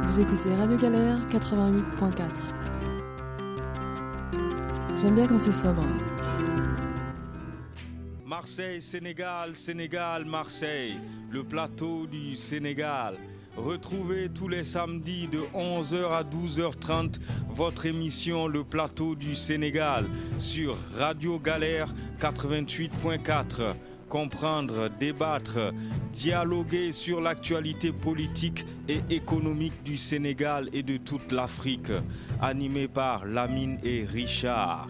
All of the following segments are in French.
Vous écoutez Radio Galère 88.4. J'aime bien quand c'est sobre. Marseille, Sénégal, Sénégal, Marseille, le plateau du Sénégal. Retrouvez tous les samedis de 11h à 12h30 votre émission Le Plateau du Sénégal sur Radio Galère 88.4. Comprendre, débattre, dialoguer sur l'actualité politique et économique du Sénégal et de toute l'Afrique. Animé par Lamine et Richard.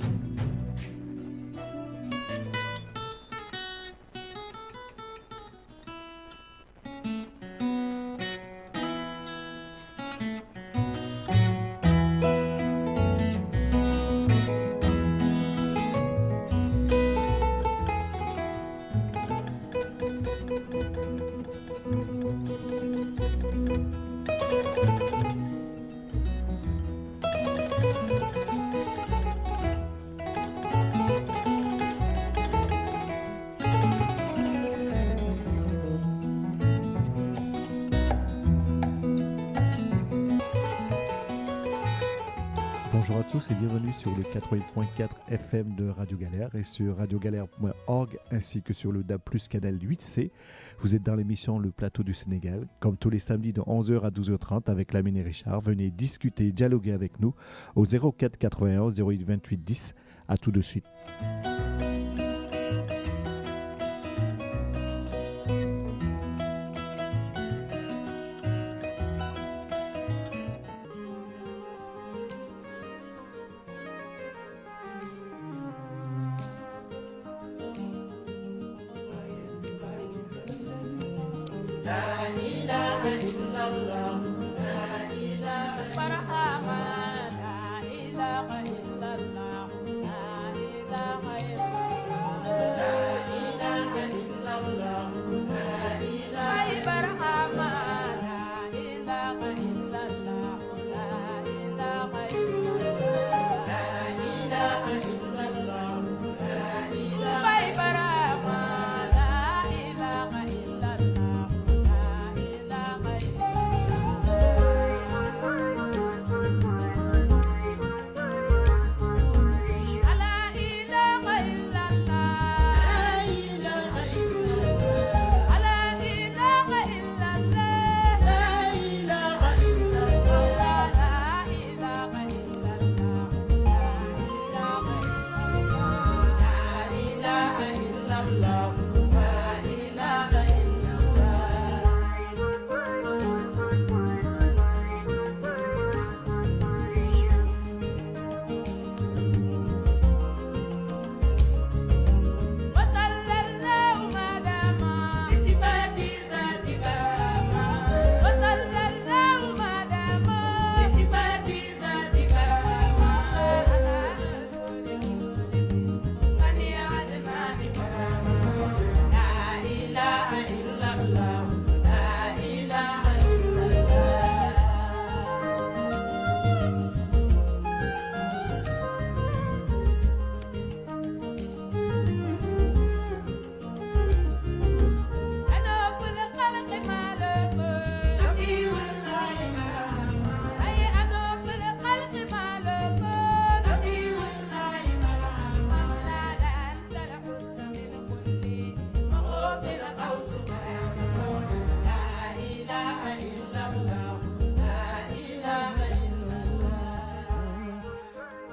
Bonjour à tous et bienvenue sur le 88.4 FM de Radio Galère et sur radiogalère.org ainsi que sur le DAB+ canal 8C. Vous êtes dans l'émission Le Plateau du Sénégal, comme tous les samedis de 11h à 12h30 avec Lamine et Richard. Venez discuter, dialoguer avec nous au 04 91 08 28 10. À tout de suite.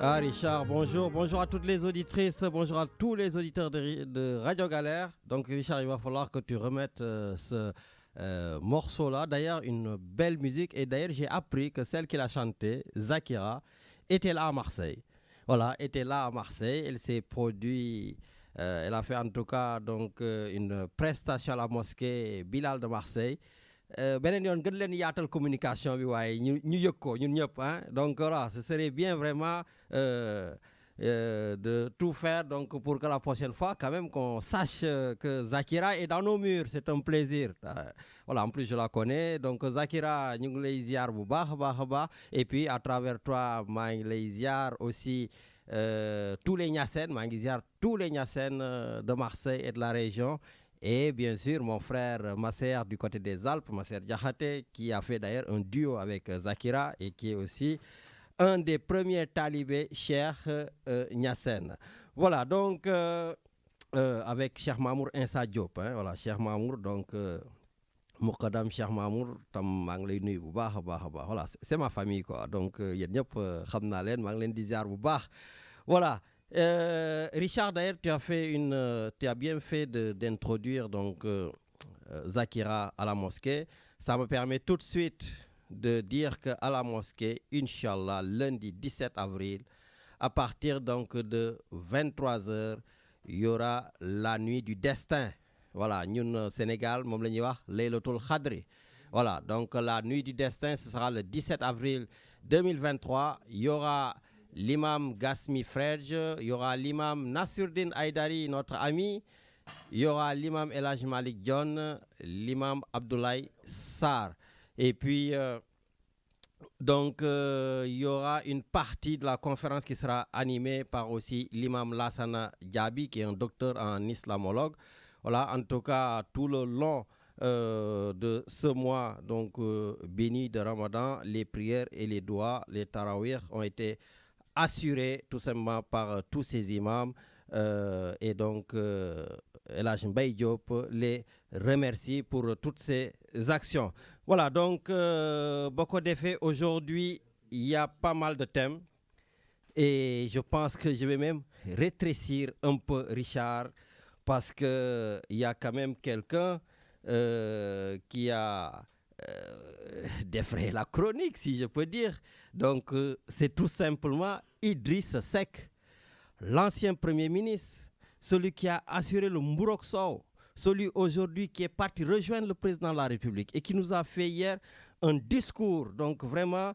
Ah Richard, bonjour à toutes les auditrices, bonjour à tous les auditeurs de Radio Galère. Donc Richard, il va falloir que tu remettes ce morceau-là. D'ailleurs, une belle musique. Et d'ailleurs, j'ai appris que celle qui l'a chantée, Zakira, était là à Marseille. Voilà, était là à Marseille. Elle s'est produite, elle a fait en tout cas donc, une prestation à la mosquée Bilal de Marseille. beneen yoon gën leen yaatal communication bi waaye ñu yëg ko ñun ñëpp hein donc voilà ce serait bien vraiment de tout faire donc pour que la prochaine fois quand même qu'on sache que Zakira est dans nos murs. C'est un plaisir. Voilà, en plus je la connais. Donc Zakira ñu ngi lay ziar bu baax a baax et puis à travers toi maa ngi lay ziar aussi tous les Niassènes maa ngi ziar tous les Niassènes de Marseille et de la région. Et bien sûr, mon frère Masser du côté des Alpes, Masser Diakhaté, qui a fait d'ailleurs un duo avec Zakira et qui est aussi un des premiers talibés, Cheikh Niassène. Voilà, donc avec Cheikh Mamour Insa Diop, hein, voilà, Cheikh Mamour, donc Moukadam Cheikh Mamour, tam maa ngi lay nuyu bu baax a baax. Voilà, c'est ma famille quoi, donc yéen ñëpp xam naa leen, maa ngi leen di ziar bu baax. Voilà. Richard, d'ailleurs, tu as bien fait d'introduire donc Zakira à la mosquée. Ça me permet tout de suite de dire qu'à la mosquée, Inch'Allah, lundi 17 avril, à partir donc de 23h, il y aura la nuit du destin. Voilà, nous, Sénégal, moom la ñuy wax Laylatul Khadri. Voilà, donc la nuit du destin, ce sera le 17 avril 2023. Il y aura l'imam Gasmi Fredj, il y aura l'imam Nasruddin Aïdari, notre ami, il y aura l'imam El Hadj Malik John, l'imam Abdoulaye Sarr. Et puis, donc, il y aura une partie de la conférence qui sera animée par aussi l'imam Lassana Diaby, qui est un docteur en islamologue. Voilà, en tout cas, tout le long de ce mois donc béni de Ramadan, les prières et les doigts, les tarawih ont été assurés tout simplement par tous ces imams. Et donc, El Hadj Mbaye Diop les remercie pour toutes ces actions. Voilà, donc, beaucoup d'effets. Aujourd'hui, il y a pas mal de thèmes. Et je pense que je vais même rétrécir un peu Richard, parce qu'il y a quand même quelqu'un qui a défrayé la chronique, si je peux dire. Donc, c'est tout simplement Idriss Seck, l'ancien Premier ministre, celui qui a assuré le Mburok Sow, celui aujourd'hui qui est parti rejoindre le président de la République et qui nous a fait hier un discours. Donc vraiment,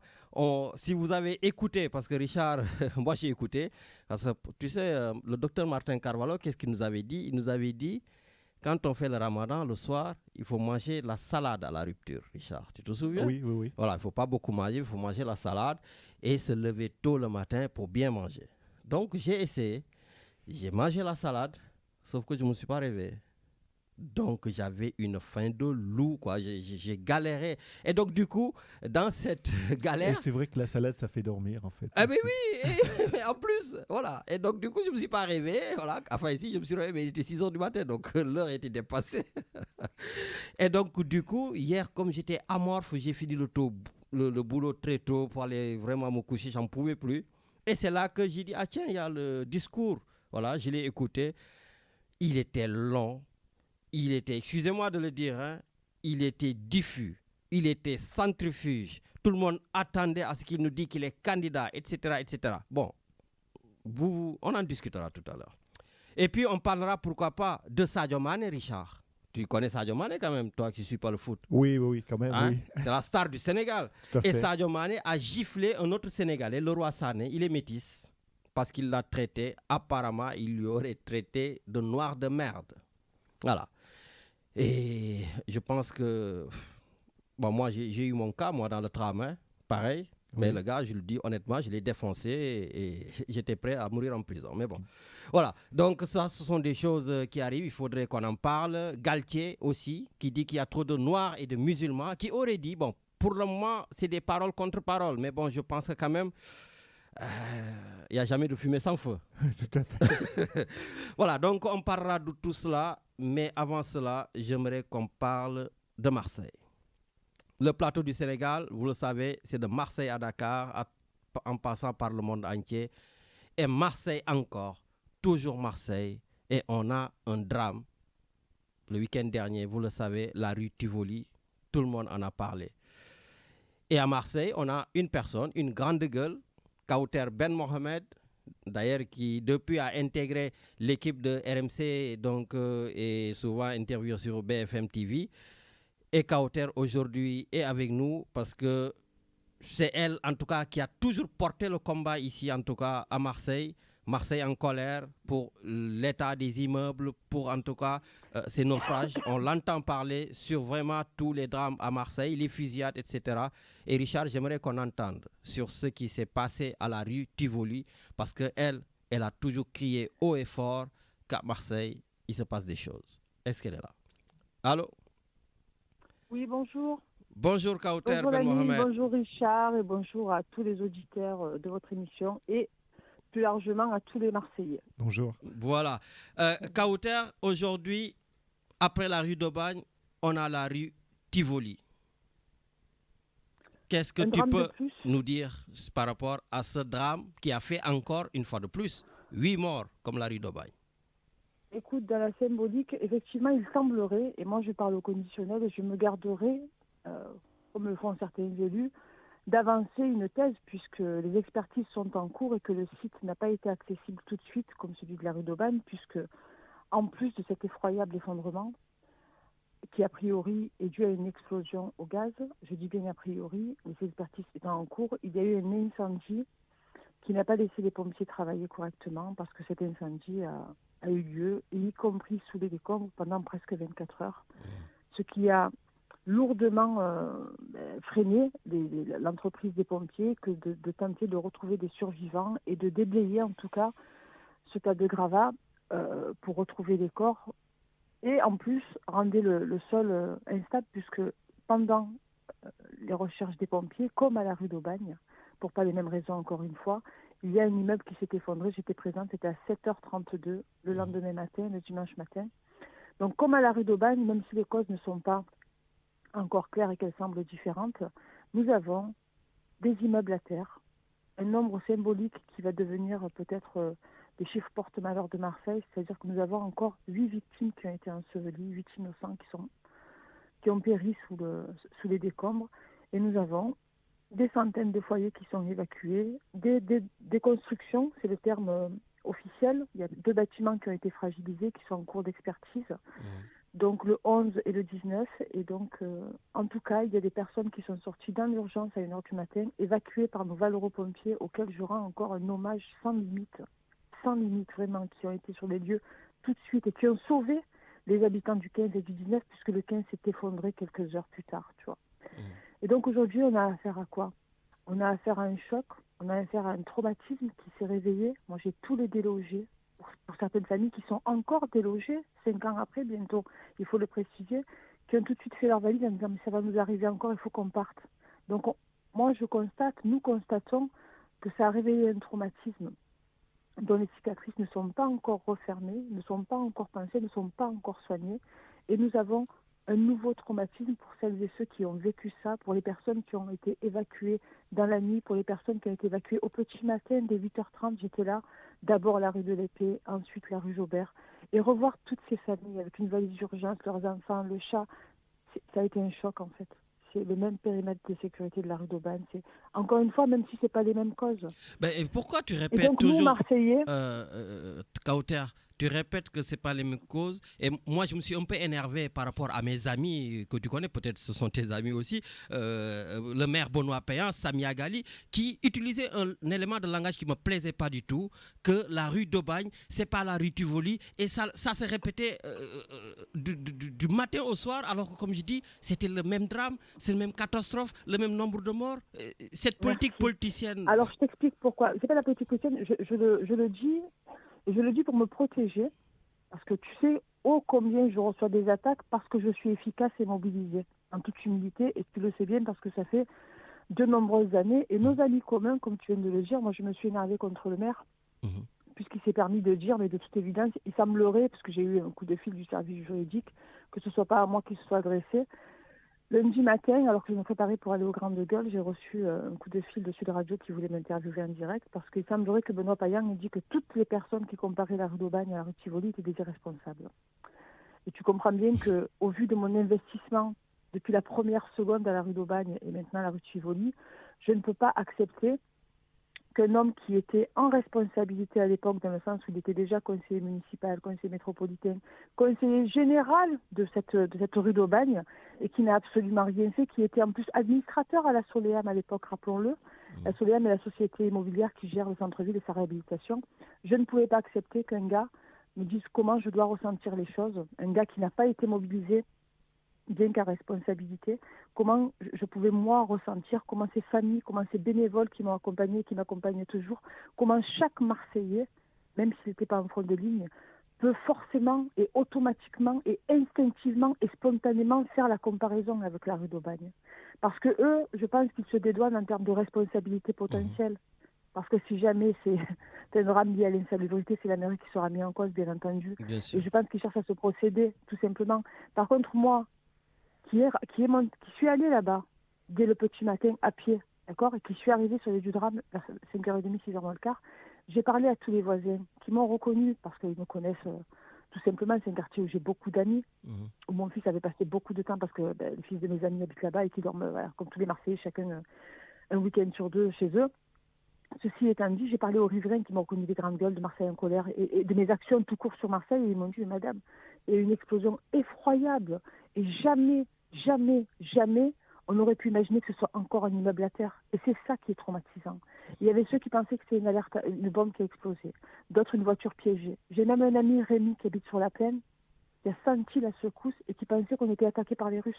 si vous avez écouté, parce que Richard, moi j'ai écouté, parce que tu sais, le docteur Martin Carvalho, qu'est-ce qu'il nous avait dit? Il nous avait dit, quand on fait le ramadan, le soir, il faut manger la salade à la rupture, Richard. Tu te souviens? Oui. Voilà, il ne faut pas beaucoup manger, il faut manger la salade et se lever tôt le matin pour bien manger. Donc j'ai essayé, j'ai mangé la salade, sauf que je ne me suis pas réveillé. Donc, j'avais une faim de loup, quoi. J'ai galéré. Et donc, du coup, dans cette galère... Et c'est vrai que la salade, ça fait dormir, en fait. Ah, mais oui, et en plus, voilà. Et donc, du coup, je ne me suis pas réveillé. Voilà. Enfin, ici, je me suis réveillé, mais il était 6h du matin, donc l'heure était dépassée. Et donc, du coup, hier, comme j'étais amorphe, j'ai fini le boulot très tôt pour aller vraiment me coucher, j'en pouvais plus. Et c'est là que j'ai dit, ah tiens, il y a le discours. Voilà, je l'ai écouté. Il était long. Il était, excusez-moi de le dire, hein, il était diffus, il était centrifuge. Tout le monde attendait à ce qu'il nous dise qu'il est candidat, etc., etc. Bon, on en discutera tout à l'heure. Et puis, on parlera, pourquoi pas, de Sadio Mané, Richard. Tu connais Sadio Mané quand même, toi qui ne suis pas le foot. Oui, quand même, hein? oui. C'est la star du Sénégal. Et Sadio Mané a giflé un autre Sénégalais, le roi Sané. Il est métis, parce qu'il l'a traité, apparemment, il lui aurait traité de noir de merde. Voilà. Et je pense que, bon, moi, j'ai eu mon cas, moi, dans le tram, hein, pareil. Oui. Mais le gars, je le dis honnêtement, je l'ai défoncé et j'étais prêt à mourir en prison. Mais bon, voilà. Donc, ça, ce sont des choses qui arrivent. Il faudrait qu'on en parle. Galtier aussi, qui dit qu'il y a trop de noirs et de musulmans, qui aurait dit, bon, pour le moment, c'est des paroles contre paroles. Mais bon, je pense que quand même, il n'y a jamais de fumée sans feu. Tout à fait. Voilà, donc on parlera de tout cela. Mais avant cela, j'aimerais qu'on parle de Marseille. Le plateau du Sénégal, vous le savez, c'est de Marseille à Dakar, en passant par le monde entier. Et Marseille encore, toujours Marseille. Et on a un drame. Le week-end dernier, vous le savez, la rue Tivoli, tout le monde en a parlé. Et à Marseille, on a une personne, une grande gueule, Kauter Ben Mohamed, d'ailleurs qui depuis a intégré l'équipe de RMC, donc est souvent interviewé sur BFM TV. Et Kauter aujourd'hui est avec nous parce que c'est elle en tout cas qui a toujours porté le combat ici en tout cas à Marseille. Marseille en colère pour l'état des immeubles, pour en tout cas ces naufrages. On l'entend parler sur vraiment tous les drames à Marseille, les fusillades, etc. Et Richard, j'aimerais qu'on entende sur ce qui s'est passé à la rue Tivoli, parce qu'elle a toujours crié haut et fort qu'à Marseille, il se passe des choses. Est-ce qu'elle est là? Allô? Oui, bonjour. Bonjour Kauter Bonjour Ben Lani, Mohamed. bonjour Richard et bonjour à tous les auditeurs de votre émission et plus largement à tous les Marseillais. Bonjour. Voilà. Kauter, aujourd'hui, après la rue d'Aubagne, on a la rue Tivoli. Qu'est-ce que Un tu drame de peux plus. nous dire par rapport à ce drame qui a fait encore une fois de plus 8 morts comme la rue d'Aubagne? Écoute, dans la symbolique, effectivement, il semblerait, et moi je parle au conditionnel et je me garderai, comme le font certains élus, d'avancer une thèse puisque les expertises sont en cours et que le site n'a pas été accessible tout de suite comme celui de la rue d'Aubagne puisque, en plus de cet effroyable effondrement, qui a priori est dû à une explosion au gaz, je dis bien a priori, les expertises étant en cours, il y a eu un incendie qui n'a pas laissé les pompiers travailler correctement parce que cet incendie a eu lieu, y compris sous les décombres pendant presque 24 heures, ce qui a lourdement freiné l'entreprise des pompiers que de tenter de retrouver des survivants et de déblayer en tout cas ce tas de gravats pour retrouver les corps et en plus rendait le sol instable puisque pendant les recherches des pompiers, comme à la rue d'Aubagne, pour pas les mêmes raisons encore une fois, il y a un immeuble qui s'est effondré, j'étais présente, c'était à 7h32 le lendemain matin, le dimanche matin. Donc comme à la rue d'Aubagne, même si les causes ne sont pas encore claires et qu'elles semblent différentes, nous avons des immeubles à terre, un nombre symbolique qui va devenir peut-être des chiffres porte-malheur de Marseille, c'est-à-dire que nous avons encore 8 victimes qui ont été ensevelies, 8 innocents qui ont péri sous les décombres, et nous avons des centaines de foyers qui sont évacués, des constructions, c'est le terme officiel, il y a 2 bâtiments qui ont été fragilisés, qui sont en cours d'expertise, donc le 11 et le 19, et donc en tout cas, il y a des personnes qui sont sorties dans l'urgence à 1h du matin, évacuées par nos valeureux pompiers, auxquels je rends encore un hommage sans limite vraiment, qui ont été sur les lieux tout de suite et qui ont sauvé les habitants du 15 et du 19, puisque le 15 s'est effondré quelques heures plus tard, tu vois. Et donc aujourd'hui, on a affaire à quoi? On a affaire à un choc, on a affaire à un traumatisme qui s'est réveillé. Moi, j'ai tous les délogés, pour certaines familles qui sont encore délogées, 5 ans après, bientôt, il faut le préciser, qui ont tout de suite fait leur valise en disant « mais ça va nous arriver encore, il faut qu'on parte ». Donc moi, nous constatons que ça a réveillé un traumatisme dont les cicatrices ne sont pas encore refermées, ne sont pas encore pincées, ne sont pas encore soignées. Et nous avons un nouveau traumatisme pour celles et ceux qui ont vécu ça, pour les personnes qui ont été évacuées dans la nuit, pour les personnes qui ont été évacuées au petit matin, dès 8h30, j'étais là, d'abord la rue de l'Épée, ensuite la rue Jaubert, et revoir toutes ces familles avec une valise d'urgence, leurs enfants, le chat, ça a été un choc en fait. C'est le même périmètre de sécurité de la rue d'Aubagne. C'est, encore une fois, même si ce n'est pas les mêmes causes. Et pourquoi tu Et répètes donc, nous, toujours, Marseillais, Kauter, tu répètes que ce n'est pas les mêmes causes. Et moi, je me suis un peu énervé par rapport à mes amis que tu connais, peut-être ce sont tes amis aussi, le maire Benoît Payan, Sami Agali, qui utilisait un élément de langage qui ne me plaisait pas du tout, que la rue d'Aubagne, ce n'est pas la rue Tivoli. Et ça s'est répété du matin au soir, alors que, comme je dis, c'était le même drame, c'est la même catastrophe, le même nombre de morts. Cette politique politicienne... Alors, je t'explique pourquoi. C'est pas la politique politicienne, je le dis... Et je le dis pour me protéger, parce que tu sais ô combien je reçois des attaques parce que je suis efficace et mobilisée, en toute humilité, et tu le sais bien parce que ça fait de nombreuses années. Et nos amis communs, comme tu viens de le dire, moi je me suis énervée contre le maire, puisqu'il s'est permis de dire, mais de toute évidence, il semblerait, parce que j'ai eu un coup de fil du service juridique, que ce ne soit pas à moi qu'il se soit adressé. Lundi matin, alors que je me préparais pour aller au Grand de Gueule, j'ai reçu un coup de fil de Sud Radio qui voulait m'interviewer en direct parce qu'il semblerait que Benoît Payan ait dit que toutes les personnes qui comparaient la rue d'Aubagne à la rue Tivoli étaient des irresponsables. Et tu comprends bien qu'au vu de mon investissement depuis la première seconde à la rue d'Aubagne et maintenant à la rue Tivoli, je ne peux pas accepter qu'un homme qui était en responsabilité à l'époque, dans le sens où il était déjà conseiller municipal, conseiller métropolitain, conseiller général de cette rue d'Aubagne, et qui n'a absolument rien fait, qui était en plus administrateur à la Soleam à l'époque, rappelons-le. La Soleam est la société immobilière qui gère le centre-ville et sa réhabilitation. Je ne pouvais pas accepter qu'un gars me dise comment je dois ressentir les choses, un gars qui n'a pas été mobilisé, bien qu'à responsabilité, comment je pouvais moi ressentir, comment ces familles, comment ces bénévoles qui m'ont accompagné, qui m'accompagnent toujours, comment chaque Marseillais, même s'il n'était pas en front de ligne, peut forcément et automatiquement et instinctivement et spontanément faire la comparaison avec la rue d'Aubagne. Parce que eux, je pense qu'ils se dédouanent en termes de responsabilité potentielle. Parce que si jamais c'est un drame lié à l'insalubrité, c'est la mairie qui sera mise en cause, bien entendu. Bien sûr. Et je pense qu'ils cherchent à se procéder, tout simplement. Par contre, moi, qui suis allée là-bas dès le petit matin à pied, d'accord, et qui suis arrivée sur les lieux du drame vers 5h30, 6h moins le quart, j'ai parlé à tous les voisins qui m'ont reconnu parce qu'ils me connaissent tout simplement. C'est un quartier où j'ai beaucoup d'amis, où mon fils avait passé beaucoup de temps parce que le fils de mes amis habite là-bas et qui dorment, comme tous les Marseillais, chacun un week-end sur 2 chez eux. Ceci étant dit, j'ai parlé aux riverains qui m'ont reconnu des grandes gueules de Marseille en colère et de mes actions tout court sur Marseille et ils m'ont dit, madame, il y a eu une explosion effroyable et jamais, jamais, jamais on aurait pu imaginer que ce soit encore un immeuble à terre. Et c'est ça qui est traumatisant. Il y avait ceux qui pensaient que c'était une bombe qui a explosé, d'autres une voiture piégée. J'ai même un ami, Rémi, qui habite sur la plaine, qui a senti la secousse et qui pensait qu'on était attaqué par les Russes.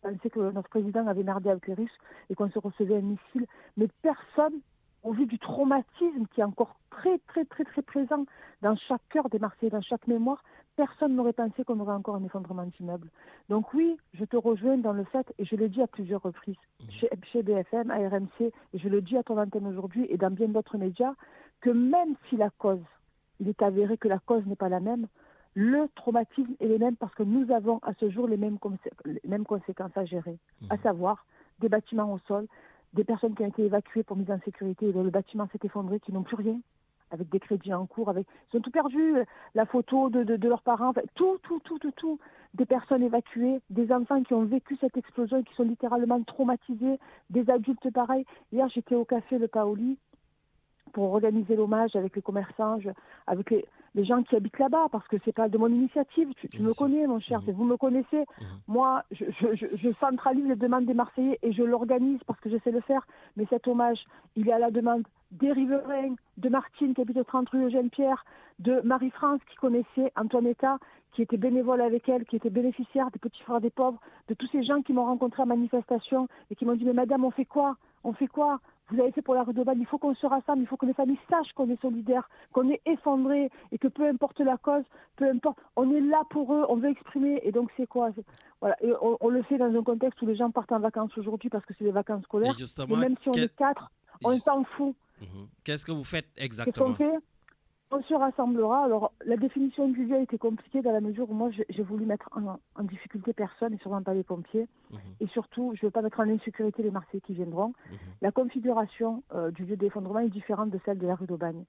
Il pensait que notre président avait merdé avec les Russes et qu'on se recevait un missile. Mais personne, au vu du traumatisme qui est encore très, très, très, très présent dans chaque cœur des Marseillais, dans chaque mémoire, personne n'aurait pensé qu'on aurait encore un effondrement d'immeuble. Donc oui, je te rejoins dans le fait, et je l'ai dit à plusieurs reprises, chez BFM, à RMC, et je le dis à ton antenne aujourd'hui et dans bien d'autres médias, que même si la cause, il est avéré que la cause n'est pas la même, le traumatisme est le même parce que nous avons à ce jour les mêmes conséquences à gérer, à savoir des bâtiments au sol, des personnes qui ont été évacuées pour mise en sécurité et dont le bâtiment s'est effondré, qui n'ont plus rien, avec des crédits en cours, ils ont tout perdu, la photo de leurs parents, enfin, tout, des personnes évacuées, des enfants qui ont vécu cette explosion et qui sont littéralement traumatisés, des adultes pareils. Hier, j'étais au café Le Paoli pour organiser l'hommage avec les commerçants, avec les gens qui habitent là-bas, parce que c'est pas de mon initiative. Tu me connais, mon cher, vous me connaissez. Moi, je centralise les demandes des Marseillais et je l'organise parce que je sais le faire. Mais cet hommage, il est à la demande des riverains, de Martine qui habite au 30 rue Eugène-Pierre, de Marie-France qui connaissait Antoinetta, qui était bénévole avec elle, qui était bénéficiaire des Petits Frères des Pauvres, de tous ces gens qui m'ont rencontré à manifestation et qui m'ont dit « Mais madame, on fait quoi ? Vous avez fait pour la rue d'Aubagne, il faut qu'on se rassemble, il faut que les familles sachent qu'on est solidaires, qu'on est effondrés et que peu importe la cause, peu importe, on est là pour eux, on veut exprimer. Et donc c'est quoi ? Voilà. Et on le fait dans un contexte où les gens partent en vacances aujourd'hui parce que c'est des vacances scolaires. Et même si on est 4, on s'en fout. Qu'est-ce que vous faites exactement ? Qu'est-ce qu'on fait ? On se rassemblera. Alors, la définition du lieu a été compliquée dans la mesure où moi, j'ai voulu mettre en difficulté personne, et sûrement pas les pompiers. Et surtout, je ne veux pas mettre en insécurité les Marseillais qui viendront. La configuration du lieu d'effondrement est différente de celle de la rue d'Aubagne.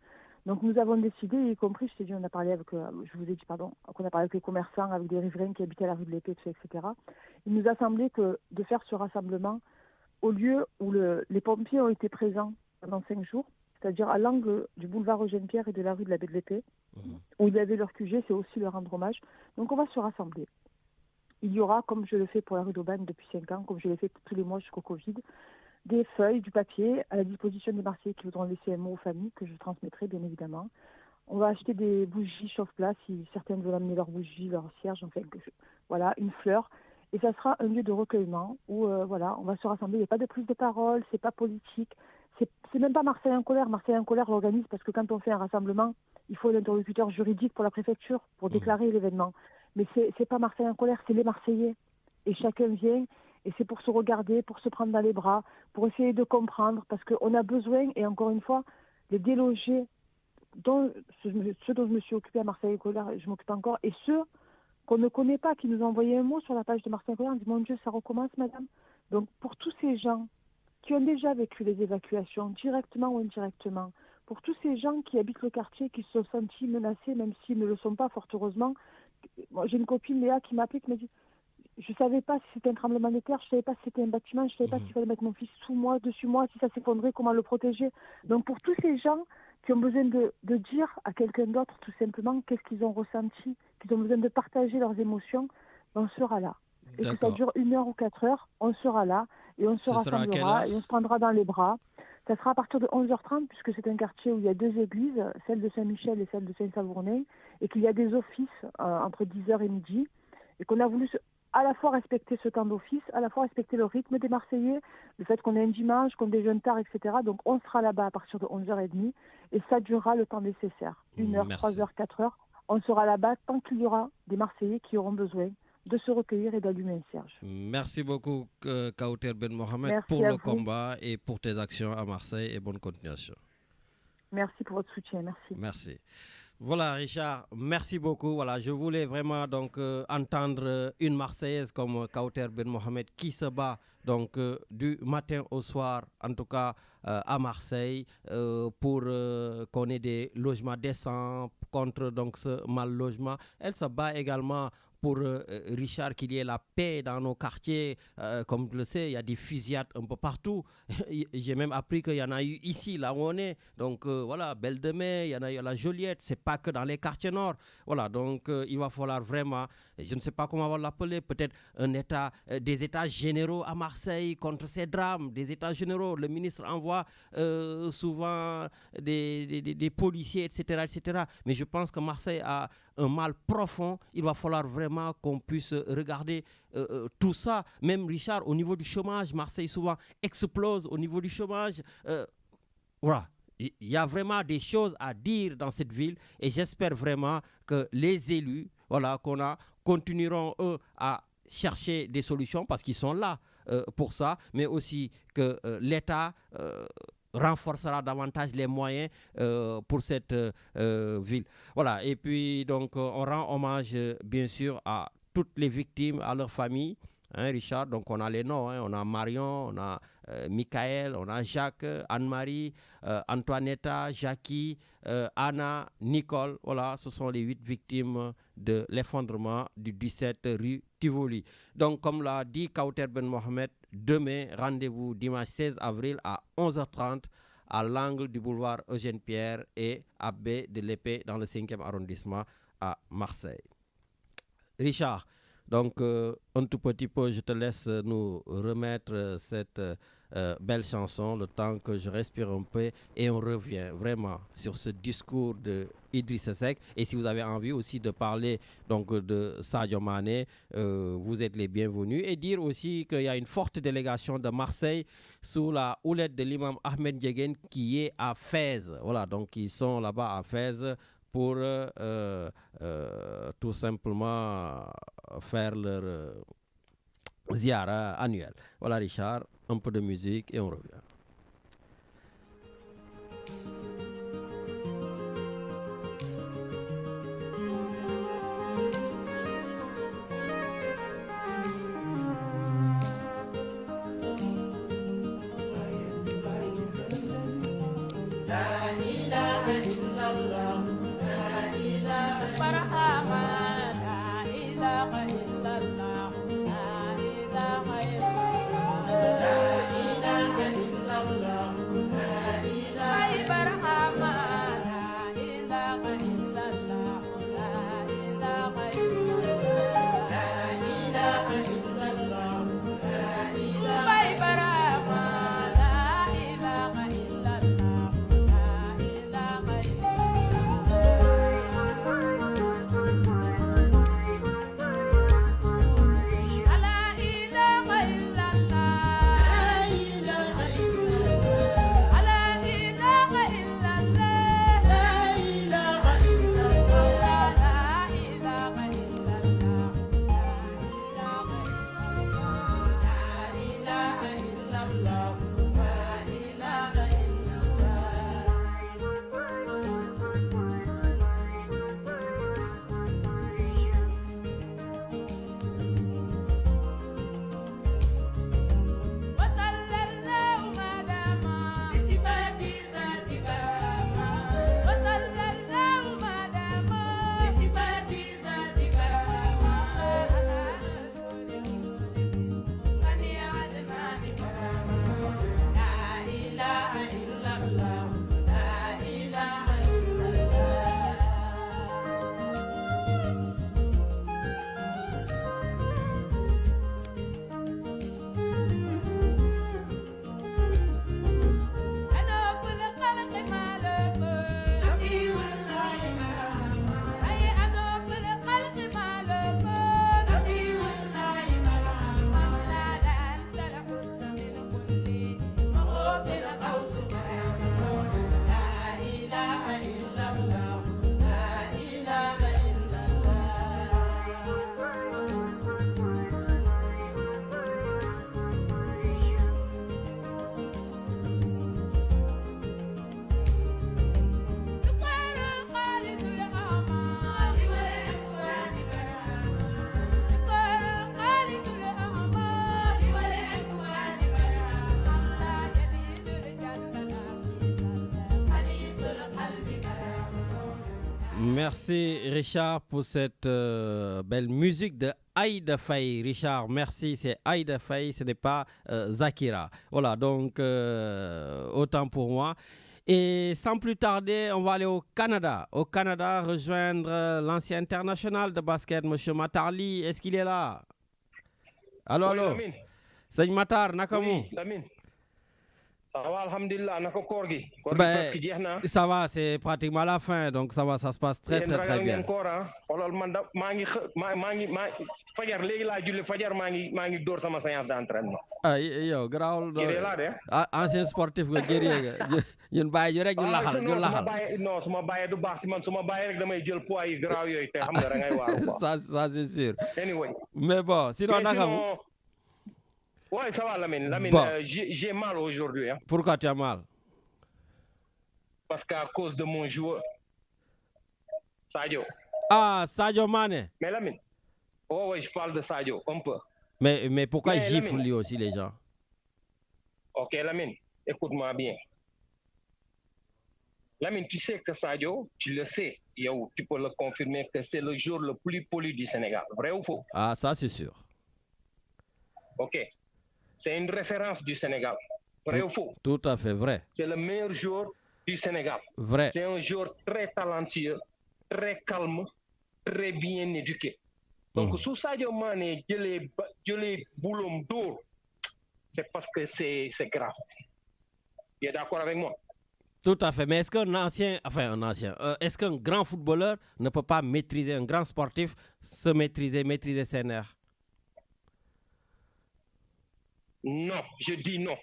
Donc, nous avons décidé, y compris, on a parlé avec, qu'on a parlé avec les commerçants, avec des riverains qui habitaient à la rue de l'Épée, etc. Il nous a semblé que de faire ce rassemblement au lieu où les pompiers ont été présents pendant 5 jours, c'est-à-dire à l'angle du boulevard Eugène-Pierre et de la rue de la Baie de l'Épée, où il y avait leur QG, c'est aussi leur rendre hommage. Donc on va se rassembler. Il y aura, comme je le fais pour la rue d'Aubagne depuis 5 ans, comme je l'ai fait tous les mois jusqu'au Covid, des feuilles, du papier à la disposition des Marseillais qui voudront laisser un mot aux familles, que je transmettrai bien évidemment. On va acheter des bougies chauffe-plat, si certaines veulent amener leurs bougies, leurs cierges, enfin, voilà, une fleur. Et ça sera un lieu de recueillement où, on va se rassembler. Il n'y a pas de prise de parole, c'est pas politique. C'est même pas Marseille en colère. Marseille en colère l'organise parce que quand on fait un rassemblement, il faut l'interlocuteur juridique pour la préfecture, pour déclarer l'événement. Mais c'est pas Marseille en colère, c'est les Marseillais. Et chacun vient, et c'est pour se regarder, pour se prendre dans les bras, pour essayer de comprendre, parce qu'on a besoin, et encore une fois, les délogés, ceux dont je me suis occupée à Marseille en colère, je m'occupe encore, et ceux qu'on ne connaît pas, qui nous ont envoyé un mot sur la page de Marseille en colère, on dit « Mon Dieu, ça recommence, madame ». Donc pour tous ces gens qui ont déjà vécu les évacuations, directement ou indirectement, pour tous ces gens qui habitent le quartier, qui se sont sentis menacés, même s'ils ne le sont pas, fort heureusement. Moi, j'ai une copine, Léa, qui m'a appelée, qui m'a dit « Je ne savais pas si c'était un tremblement de terre, je ne savais pas si c'était un bâtiment, je ne savais pas s'il fallait mettre mon fils sous moi, dessus moi, si ça s'effondrait, comment le protéger ». Donc pour tous ces gens qui ont besoin de dire à quelqu'un d'autre, tout simplement, qu'est-ce qu'ils ont ressenti, qu'ils ont besoin de partager leurs émotions, on sera là. Et que ça dure 1 heure ou 4 heures, on sera là, et on se rassemblera, et on se prendra dans les bras. Ça sera à partir de 11h30, puisque c'est un quartier où il y a 2 églises, celle de Saint-Michel et celle de Saint-Savournay, et qu'il y a des offices entre 10h et midi, et qu'on a voulu à la fois respecter ce temps d'office, à la fois respecter le rythme des Marseillais, le fait qu'on ait un dimanche, qu'on déjeune tard, etc. Donc on sera là-bas à partir de 11h30, et ça durera le temps nécessaire, 1 heure, 3 heures, 4 heures, On sera là-bas tant qu'il y aura des Marseillais qui auront besoin de se recueillir et d'allumer un cierge. Merci beaucoup, Kauter Ben Mohamed, Merci pour à le vous. combat et pour tes actions à Marseille et bonne continuation. Merci pour votre soutien, merci. Merci. Voilà, Richard, merci beaucoup. Voilà, je voulais vraiment donc entendre une Marseillaise comme Kauter Ben Mohamed qui se bat donc du matin au soir, en tout cas à Marseille, pour qu'on ait des logements décents contre donc ce mal logement. Elle se bat également pour Richard, qu'il y ait la paix dans nos quartiers. Comme tu le sais, il y a des fusillades un peu partout. J'ai même appris qu'il y en a eu ici, là où on est. Donc voilà, Belle de Mai, il y en a eu à la Joliette. C'est pas que dans les quartiers nord. Voilà, donc il va falloir vraiment, je ne sais pas comment on va l'appeler, peut-être des états généraux à Marseille contre ces drames, des états généraux. Le ministre envoie souvent des policiers, etc., etc. Mais je pense que Marseille a un mal profond. Il va falloir vraiment qu'on puisse regarder tout ça. Même Richard, au niveau du chômage, Marseille souvent explose au niveau du chômage. Voilà. Il y a vraiment des choses à dire dans cette ville et j'espère vraiment que les élus, voilà, continueront eux à chercher des solutions parce qu'ils sont là pour ça, mais aussi que l'État renforcera davantage les moyens pour cette ville. Voilà, et puis donc on rend hommage bien sûr à toutes les victimes, à leurs familles. Hein, Richard, donc on a les noms, hein, on a Marion, on a Michael, on a Jacques, Anne-Marie, Antoinetta, Jackie, Anna, Nicole. Voilà, ce sont les 8 victimes de l'effondrement du 17 rue Tivoli. Donc comme l'a dit Kauter Ben Mohamed, demain, rendez-vous dimanche 16 avril à 11h30 à l'angle du boulevard Eugène Pierre et à Baie de l'Épée dans le 5e arrondissement à Marseille. Richard, donc un tout petit peu, je te laisse nous remettre cette belle chanson, le temps que je respire un peu et on revient vraiment sur ce discours de Idrissa Seck. Et si vous avez envie aussi de parler donc de Sadio Mané, vous êtes les bienvenus. Et dire aussi qu'il y a une forte délégation de Marseille sous la houlette de l'imam Ahmed Diéguène qui est à Fès. Voilà, donc ils sont là-bas à Fès pour tout simplement faire leur ziara annuelle. Voilà Richard, un peu de musique et on revient. Merci Richard pour cette belle musique de Aïda Faye. Richard, merci, c'est Aïda Faye, ce n'est pas Zakira. Voilà, donc autant pour moi. Et sans plus tarder, on va aller au Canada. Au Canada, rejoindre l'ancien international de basket, M. Matarli. Est-ce qu'il est là? Allô, Oui, allô. Lamine. Sëñ Matar, naka mu? Oui, Lamine. Ça va, alhamdulillah, naka koor gi? Koor gi Ben, presque jeex na. Ça va, c'est pratiquement la fin, donc ça va, ça se passe très Yéen très très ragal bien. ngeen koor ah. Xoolal man da maa ngi fajar léegi laa julli fajar maa ngi door sama séance d'entraînement. Ah yow garaawul. Yéen laa de. Ancien sportif nga guerrier nga ñun bàyyi ñu rek ñu laxal ñu laxal. Non su ma bàyyee du baax si man su ma bàyyee rek damay jël poids yi garaaw yooyu te xam nga da ngay waaru quoi. Ça c'est sûr. Anyway. Mais bon, sinon naka mu? Ouais, ça va Lamine. Lamine, Bon. j'ai mal aujourd'hui. Hein, Pourquoi tu as mal? parce qu'à cause de mon joueur, Sadio. Ah, Sadio Mané. Mais Lamine, oh ouais, je parle de Sadio un peu. Mais pourquoi Mais gifle Lamine. lui aussi les gens? Ok Lamine, écoute-moi bien. Lamine, tu sais que Sadio, tu le sais, yo, tu peux le confirmer que c'est le joueur le plus poli du Sénégal. Vrai ou faux? Ah, ça c'est sûr. Ok. C'est une référence du Sénégal. Vrai ou faux? Tout à fait vrai. C'est le meilleur joueur du Sénégal. Vrai. C'est un joueur très talentueux, très calme, très bien éduqué. Donc, sous Sadio Mané, je les boulons d'eau, c'est parce que c'est grave. Tu es d'accord avec moi? Tout à fait. Mais est-ce est-ce qu'un grand footballeur ne peut pas maîtriser, un grand sportif, maîtriser ses nerfs? Non, je dis non.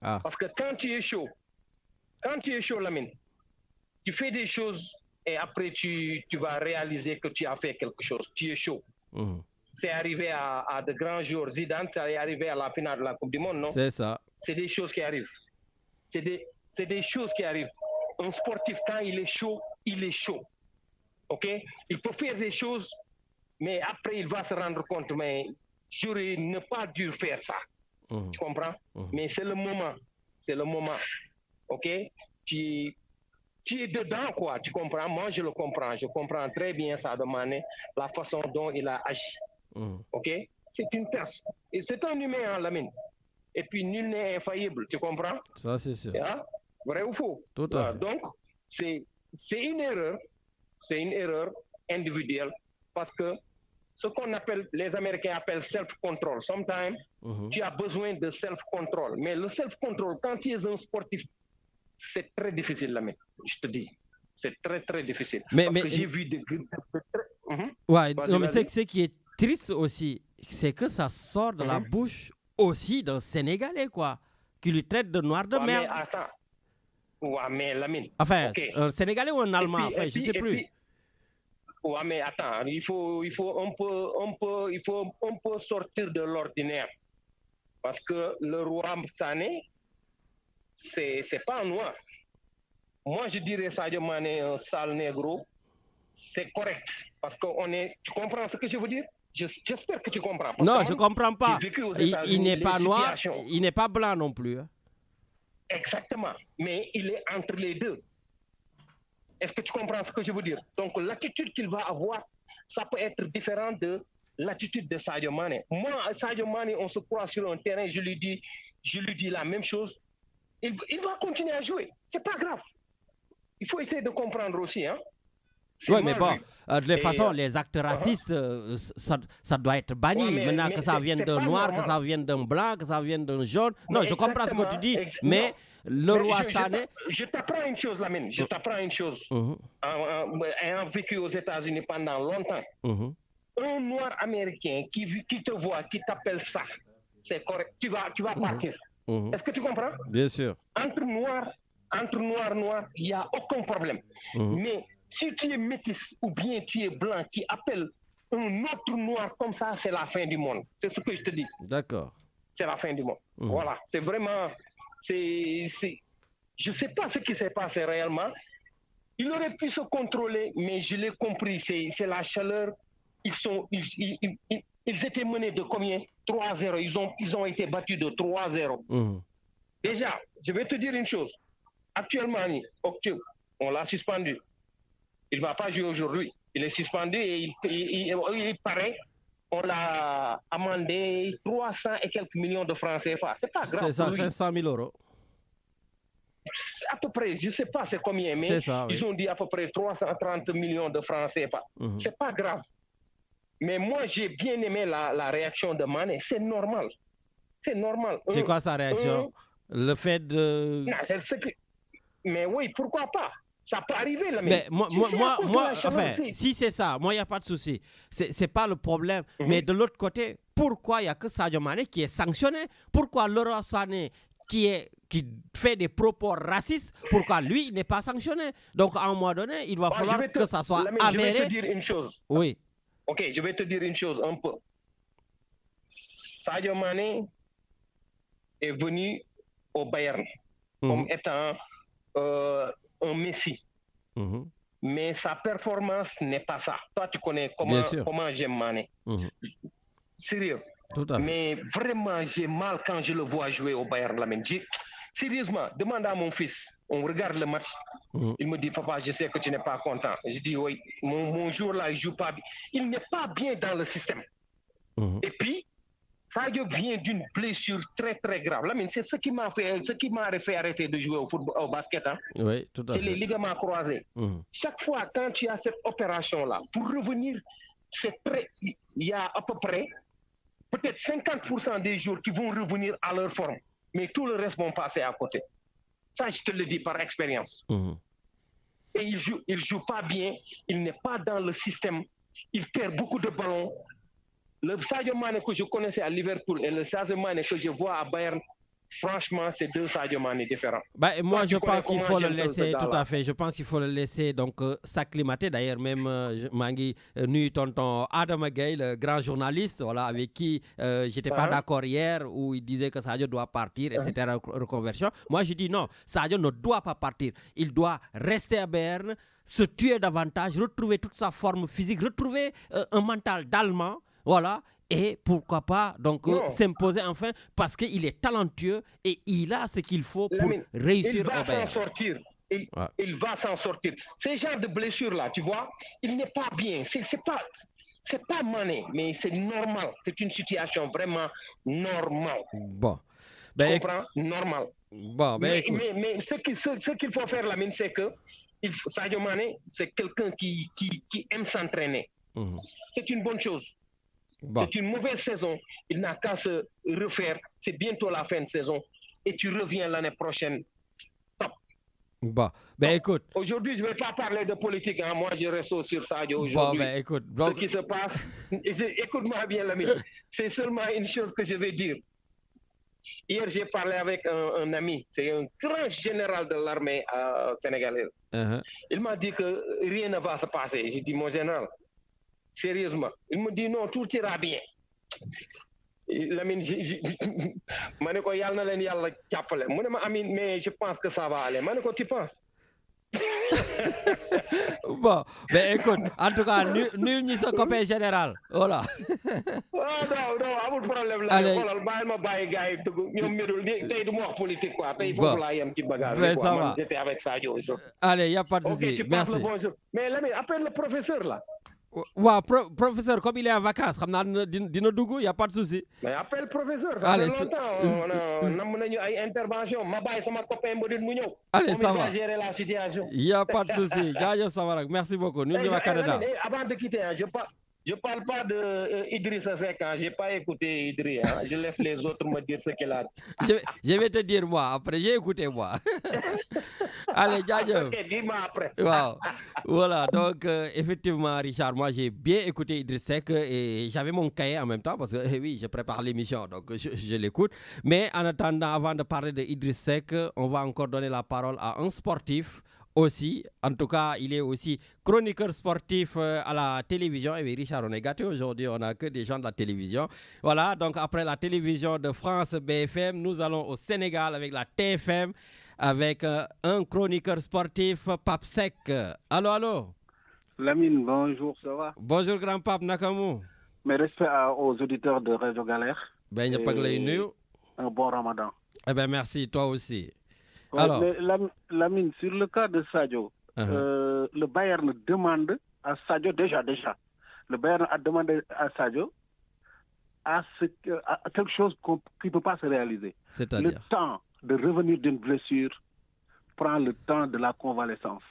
Ah. Parce que quand tu es chaud, Lamine, tu fais des choses et après tu vas réaliser que tu as fait quelque chose. Tu es chaud. Mhm. C'est arrivé à de grands joueurs. Zidane, c'est arrivé à la finale de la Coupe du Monde, non? C'est ça. C'est des choses qui arrivent. C'est des choses qui arrivent. Un sportif, quand il est chaud, il est chaud. OK? Il peut faire des choses, mais après, il va se rendre compte, mais j'aurais ne pas dû faire ça. Tu comprends? Mais c'est le moment. C'est le moment. OK? Tu es dedans, quoi. Tu comprends? Moi, je le comprends. Je comprends très bien Sadio Mané, la façon dont il a agi. OK? C'est une personne. Et c'est un humain, hein, Lamine. Et puis, nul n'est infaillible. Tu comprends? Ça, c'est sûr. Hein? Vrai ou faux? Tout à fait. Donc, c'est une erreur. C'est une erreur individuelle parce que ce qu'on appelle, les Américains appellent self-control. Sometimes, tu as besoin de self-control. Mais le self-control, quand tu es un sportif, c'est très difficile, Lamine. Je te dis. C'est très, très difficile. Mais j'ai vu de ouais, Vas-y, non, mais vas-y. ce qui est triste aussi, c'est que ça sort de la bouche aussi d'un Sénégalais, quoi, qui lui traite de noir de Ouais, merde. mais attends. Ouais, mais Lamine. Enfin, ok. un Sénégalais ou un Allemand, Et puis- enfin, et je puis- sais et plus. puis- Ouais, mais attends, il faut un peu sortir de l'ordinaire. Parce que le roi Sané, c'est pas un noir. Moi, je dirais Sadio Mané, un sale négro, c'est correct. Parce que tu comprends ce que je veux dire? J'espère que tu comprends. Parce Non, que je moi, comprends pas. j'ai vécu aux Il États-Unis, n'est les pas noir, situations. il n'est pas blanc non plus. Hein. Exactement. Mais il est entre les deux. Est-ce que tu comprends ce que je veux dire? Donc, l'attitude qu'il va avoir, ça peut être différent de l'attitude de Sadio Mané. Moi, Sadio Mané, on se croit sur un terrain, je lui dis la même chose. Il va continuer à jouer. C'est pas grave. Il faut essayer de comprendre aussi. Hein? C'est Oui, mais mal bon, vu. de toute Et, façon, les actes racistes, ça doit être banni. Ouais, Maintenant mais que ça vienne c'est d'un pas noir, que normal. ça vienne d'un blanc, que ça vienne d'un jaune. Non, Mais je comprends ce que tu dis, mais le Mais roi Sané... je t'apprends une chose, Lamine. Je t'apprends une chose. Ayant vécu aux États-Unis pendant longtemps, un noir américain qui te voit, qui t'appelle ça, c'est correct. Tu vas partir. Est-ce que tu comprends? Bien sûr. Entre noir, il n'y a aucun problème. Mais si tu es métis ou bien tu es blanc qui appelle un autre noir comme ça, c'est la fin du monde. C'est ce que je te dis. D'accord. C'est la fin du monde. Voilà. C'est vraiment... Je ne sais pas ce qui s'est passé réellement. Il aurait pu se contrôler, mais je l'ai compris. C'est la chaleur. Ils étaient menés de combien? 3-0. Ils ont été battus de 3-0. Déjà, je vais te dire une chose. Actuellement, on l'a suspendu. Il ne va pas jouer aujourd'hui. Il est suspendu et il paraît, on l'a amendé 300 et quelques millions de francs CFA. C'est pas grave. C'est ça, 500 000 euros. À peu près, je ne sais pas c'est combien, mais ça, oui. Ils ont dit à peu près 330 millions de francs CFA. C'est pas grave. Mais moi, j'ai bien aimé la réaction de Mané. C'est normal. C'est normal. C'est quoi sa réaction? Le fait de... Non, c'est ce que... Mais oui, pourquoi pas? Ça peut arriver, là. Mais moi enfin, si c'est ça, moi, il n'y a pas de souci. C'est pas le problème. Mais de l'autre côté, pourquoi il n'y a que Sadio Mané qui est sanctionné? Pourquoi Leroy Sané qui fait des propos racistes, pourquoi lui, il n'est pas sanctionné? Donc, à un moment donné, il va falloir que ça soit avéré. Je vais te dire une chose. Oui. Ok, je vais te dire une chose un peu. Sadio Mané est venu au Bayern comme étant un Messi. Mais sa performance n'est pas ça. Toi, tu connais comment j'aime Mané. Sérieux. Tout à fait. Mais vraiment, j'ai mal quand je le vois jouer au Bayern Lamine. Sérieusement, demande à mon fils. On regarde le match. Il me dit, papa, je sais que tu n'es pas content. Je dis, oui, mon jour là, il joue pas bien. Il n'est pas bien dans le système. Et puis, Sadio vient d'une blessure très très grave. Lamine, c'est ce qui m'a fait arrêter de jouer au basket. Hein. Oui, tout à fait. C'est les ligaments croisés. Chaque fois, quand tu as cette opération-là, pour revenir, il y a à peu près peut-être 50% des jours qui vont revenir à leur forme. Mais tout le reste vont passer à côté. Ça, je te le dis par expérience. Et il joue pas bien. Il n'est pas dans le système. Il perd beaucoup de ballons. Le Sadio Mané que je connaissais à Liverpool et le Sadio Mané que je vois à Bayern, franchement, c'est deux Sadio Mané différents. Moi, je pense qu'il faut le laisser, tout à fait. Je pense qu'il faut le laisser donc s'acclimater. D'ailleurs, même Mangi nuit tonton Adam Gueye, le grand journaliste, voilà, avec qui j'étais pas d'accord hier, où il disait que Sadio doit partir, etc. Reconversion. Moi, je dis non, Sadio ne doit pas partir. Il doit rester à Bayern, se tuer davantage, retrouver toute sa forme physique, retrouver un mental d'Allemand. Voilà, et pourquoi pas donc s'imposer enfin parce qu'il est talentueux et il a ce qu'il faut pour réussir au Bayern. Il va s'en sortir. Il va s'en sortir. Ces genres de blessures-là, tu vois, il n'est pas bien. C'est pas Mané, mais c'est normal. C'est une situation vraiment normale. Bon. Tu comprends? Normal. Bon, mais ce qu'il faut faire, Lamine, c'est que Sadio Mané, c'est quelqu'un qui aime s'entraîner. C'est une bonne chose. C'est une mauvaise saison. Il n'a qu'à se refaire. C'est bientôt la fin de saison. Et tu reviens l'année prochaine. Top. Écoute. Aujourd'hui, je ne vais pas parler de politique. Hein. Moi, je reste sur Sadio aujourd'hui. Écoute. Ce qui se passe, écoute-moi bien, l'ami. C'est seulement une chose que je vais dire. Hier, j'ai parlé avec un ami. C'est un grand général de l'armée sénégalaise. Il m'a dit que rien ne va se passer. J'ai dit, mon général, sérieusement. Il me dit non, tout ira bien. Lamine, mais je pense que ça va aller. Tu penses? Bon, écoute, en tout cas, nul ni ce copain général. Voilà. Non, amul problème la. Xoolal bàyyil ma bàyyi gars yi dugg ñoom mirul tey du ma wax politique quoi. Tey foofu laa yem ci bagage quoi. Man, j'étais avec Sadio. Allez, il n'y a pas de souci. Ok, tu merci. passes le bonjour. Mais Lamine, appelle le professeur là. Ouais, professeur, comme il est en vacances, il n'y a pas de souci. Mais appelle le professeur, ça fait longtemps. On a eu une intervention. Allez, ça va. Gérer la situation. Il n'y a pas de souci. Merci beaucoup. Nous sommes au Canada. Avant de quitter, je ne parle pas d'Idrissa Seck. Je n'ai pas écouté Idriss. Je laisse les autres me dire ce qu'il a dit. Je vais te dire moi. Après, j'ai écouté moi. Allez, Djadjo. Ok, dis-moi après. Wow. Voilà, donc effectivement, Richard, moi j'ai bien écouté Idriss Seck et j'avais mon cahier en même temps parce que oui, je prépare l'émission, donc je l'écoute. Mais en attendant, avant de parler de Idriss Seck, on va encore donner la parole à un sportif aussi. En tout cas, il est aussi chroniqueur sportif à la télévision. Et oui, Richard, on est gâtés aujourd'hui, on n'a que des gens de la télévision. Voilà, donc après la télévision de France BFM, nous allons au Sénégal avec la TFM. Avec un chroniqueur sportif, Pape Seck. Allô? Lamine, bonjour, ça va? Bonjour, grand Pape, Nakamou. Mes respects aux auditeurs de Radio Galère. Ben, il n'y a un bon ramadan. Eh bien, merci, toi aussi. Ouais, alors, Lamine, sur le cas de Sadio, le Bayern demande à Sadio, déjà, le Bayern a demandé à Sadio à quelque chose qui ne peut pas se réaliser. C'est-à-dire? Le temps de revenir d'une blessure prend le temps de la convalescence.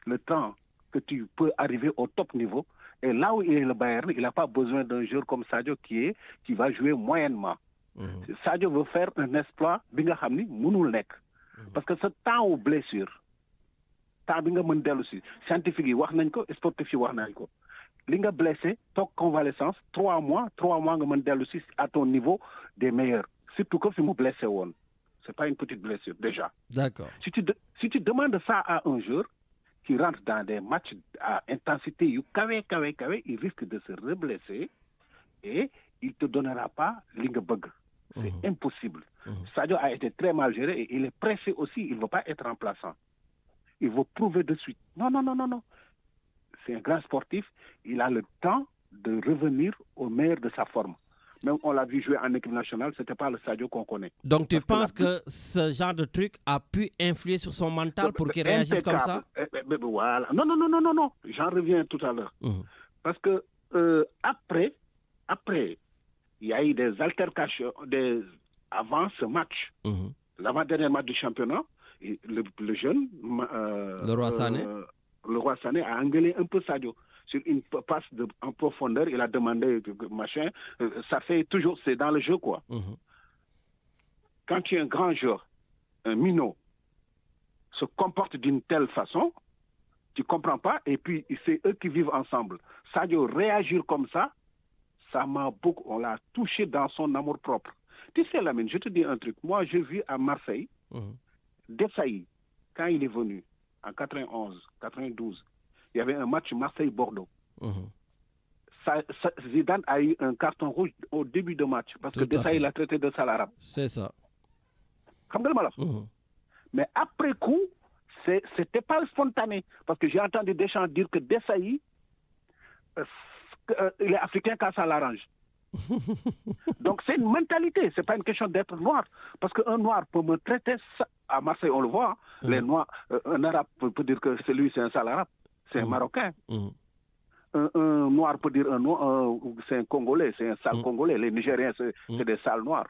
Le temps que tu peux arriver au top niveau. Et là où il est le Bayern, il n'a pas besoin d'un joueur comme Sadio qui va jouer moyennement. Sadio veut faire un exploit, parce que ce temps aux blessures, scientifique, sportif, li nga blessé, ton convalescence, 3 mois à ton niveau des meilleurs. Surtout que si vous blessé, c'est pas une petite blessure déjà. D'accord. Si tu demandes ça à un joueur qui rentre dans des matchs à intensité, il risque de se reblesser et il ne te donnera pas l'ingabug. C'est impossible. Sadio a été très mal géré et il est pressé aussi. Il ne veut pas être remplaçant. Il veut prouver de suite. Non. C'est un grand sportif. Il a le temps de revenir au meilleur de sa forme. Même on l'a vu jouer en équipe nationale, ce n'était pas le Sadio qu'on connaît. Donc tu penses que ce genre de truc a pu influer sur son mental pour qu'il réagisse comme ça? Voilà. Non. J'en reviens tout à l'heure. Parce que après, il y a eu des altercations avant ce match. L'avant-dernier match du championnat, le jeune... le Roi Sané. Le Roi Sané a engueulé un peu Sadio. Sur une passe en profondeur, il a demandé machin. Ça fait toujours, c'est dans le jeu, quoi. Quand tu es un grand joueur, un minot, se comporte d'une telle façon, tu ne comprends pas, et puis c'est eux qui vivent ensemble. Sadio réagir comme ça m'a beaucoup, on l'a touché dans son amour-propre. Tu sais, Lamine, je te dis un truc. Moi, j'ai vu à Marseille, Desailly, quand il est venu, en 91, 92, il y avait un match Marseille-Bordeaux. Zidane a eu un carton rouge au début du match parce que Desailly l'a traité de sale arabe. C'est ça. Mais après coup, c'était pas spontané parce que j'ai entendu Deschamps dire que Desailly, il est africain quand ça l'arrange. Donc c'est une mentalité, c'est pas une question d'être noir. Parce qu'un noir peut me traiter, à Marseille on le voit, les noirs, un arabe peut dire que c'est un sale arabe, c'est un marocain. Un noir peut dire c'est un Congolais, c'est un sale Congolais. Les Nigériens, c'est des sales noirs.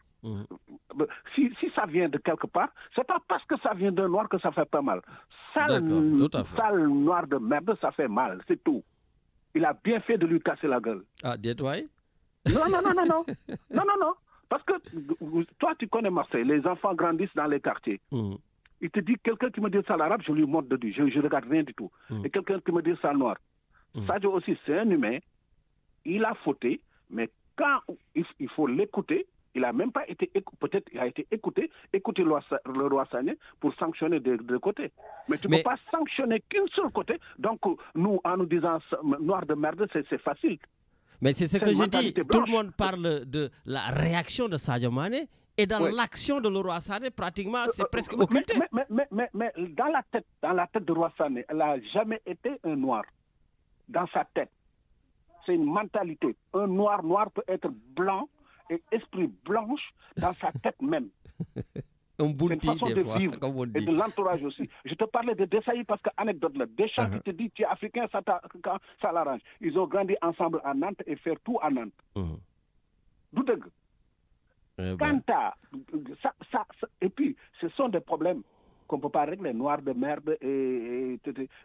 Si ça vient de quelque part, c'est pas parce que ça vient d'un noir que ça fait pas mal. Sale noir de merde, ça fait mal, c'est tout. Il a bien fait de lui casser la gueule. Ah, dis-toi. Non. Parce que toi, tu connais Marseille, les enfants grandissent dans les quartiers. Il te dit, quelqu'un qui me dit ça l'arabe, je lui montre de lui, je regarde rien du tout. Et quelqu'un qui me dit ça noir. Sadio aussi, c'est un humain, il a fauté, mais quand il faut l'écouter, il a même pas été, peut-être il a été écouter le Roi Sané pour sanctionner de côté. Mais tu ne peux pas sanctionner qu'un seul côté. Donc, nous, en nous disant noir de merde, c'est facile. Mais c'est ce que j'ai dit. Tout le monde parle de la réaction de Sadio Mané et dans l'action de Leroy Sané, pratiquement, c'est presque occulté. Mais dans la tête de Leroy Sané, elle n'a jamais été un noir. Dans sa tête. C'est une mentalité. Un noir peut être blanc et esprit blanche dans sa tête même. C'est une façon de vivre et de l'entourage aussi. Je te parlais de Desailly parce que, anecdote là, Deschamps qui te dit tu es africain, ça l'arrange. Ils ont grandi ensemble à Nantes et faire tout à Nantes. D'où et puis, ce sont des problèmes qu'on ne peut pas régler, noirs de merde,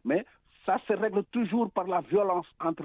mais ça se règle toujours par la violence entre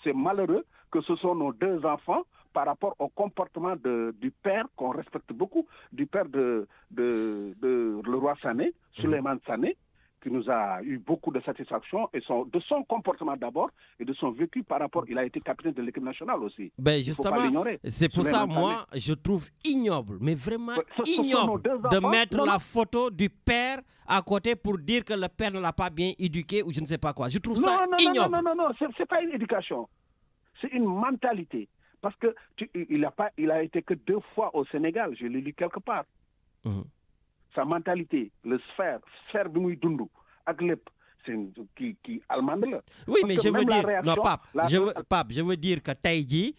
c'est malheureux que ce sont nos deux enfants par rapport au comportement du père, qu'on respecte beaucoup, du père de Leroy Sané, Souleymane Sané, qui nous a eu beaucoup de satisfaction, et de son comportement d'abord, et de son vécu par rapport, il a été capitaine de l'équipe nationale aussi. Ben justement, c'est pour ça, moi, je trouve ignoble, mais vraiment ignoble, de mettre la photo du père à côté pour dire que le père ne l'a pas bien éduqué ou je ne sais pas quoi. Je trouve ça ignoble. Non, c'est pas une éducation. C'est une mentalité. Parce que il a été que 2 fois au Sénégal, je l'ai lu quelque part. Sa mentalité, le sphère de Mouy Dundu, Aglep, c'est qui allemande là. Oui, mais je veux dire, non, Pape, je veux dire que Taïdi,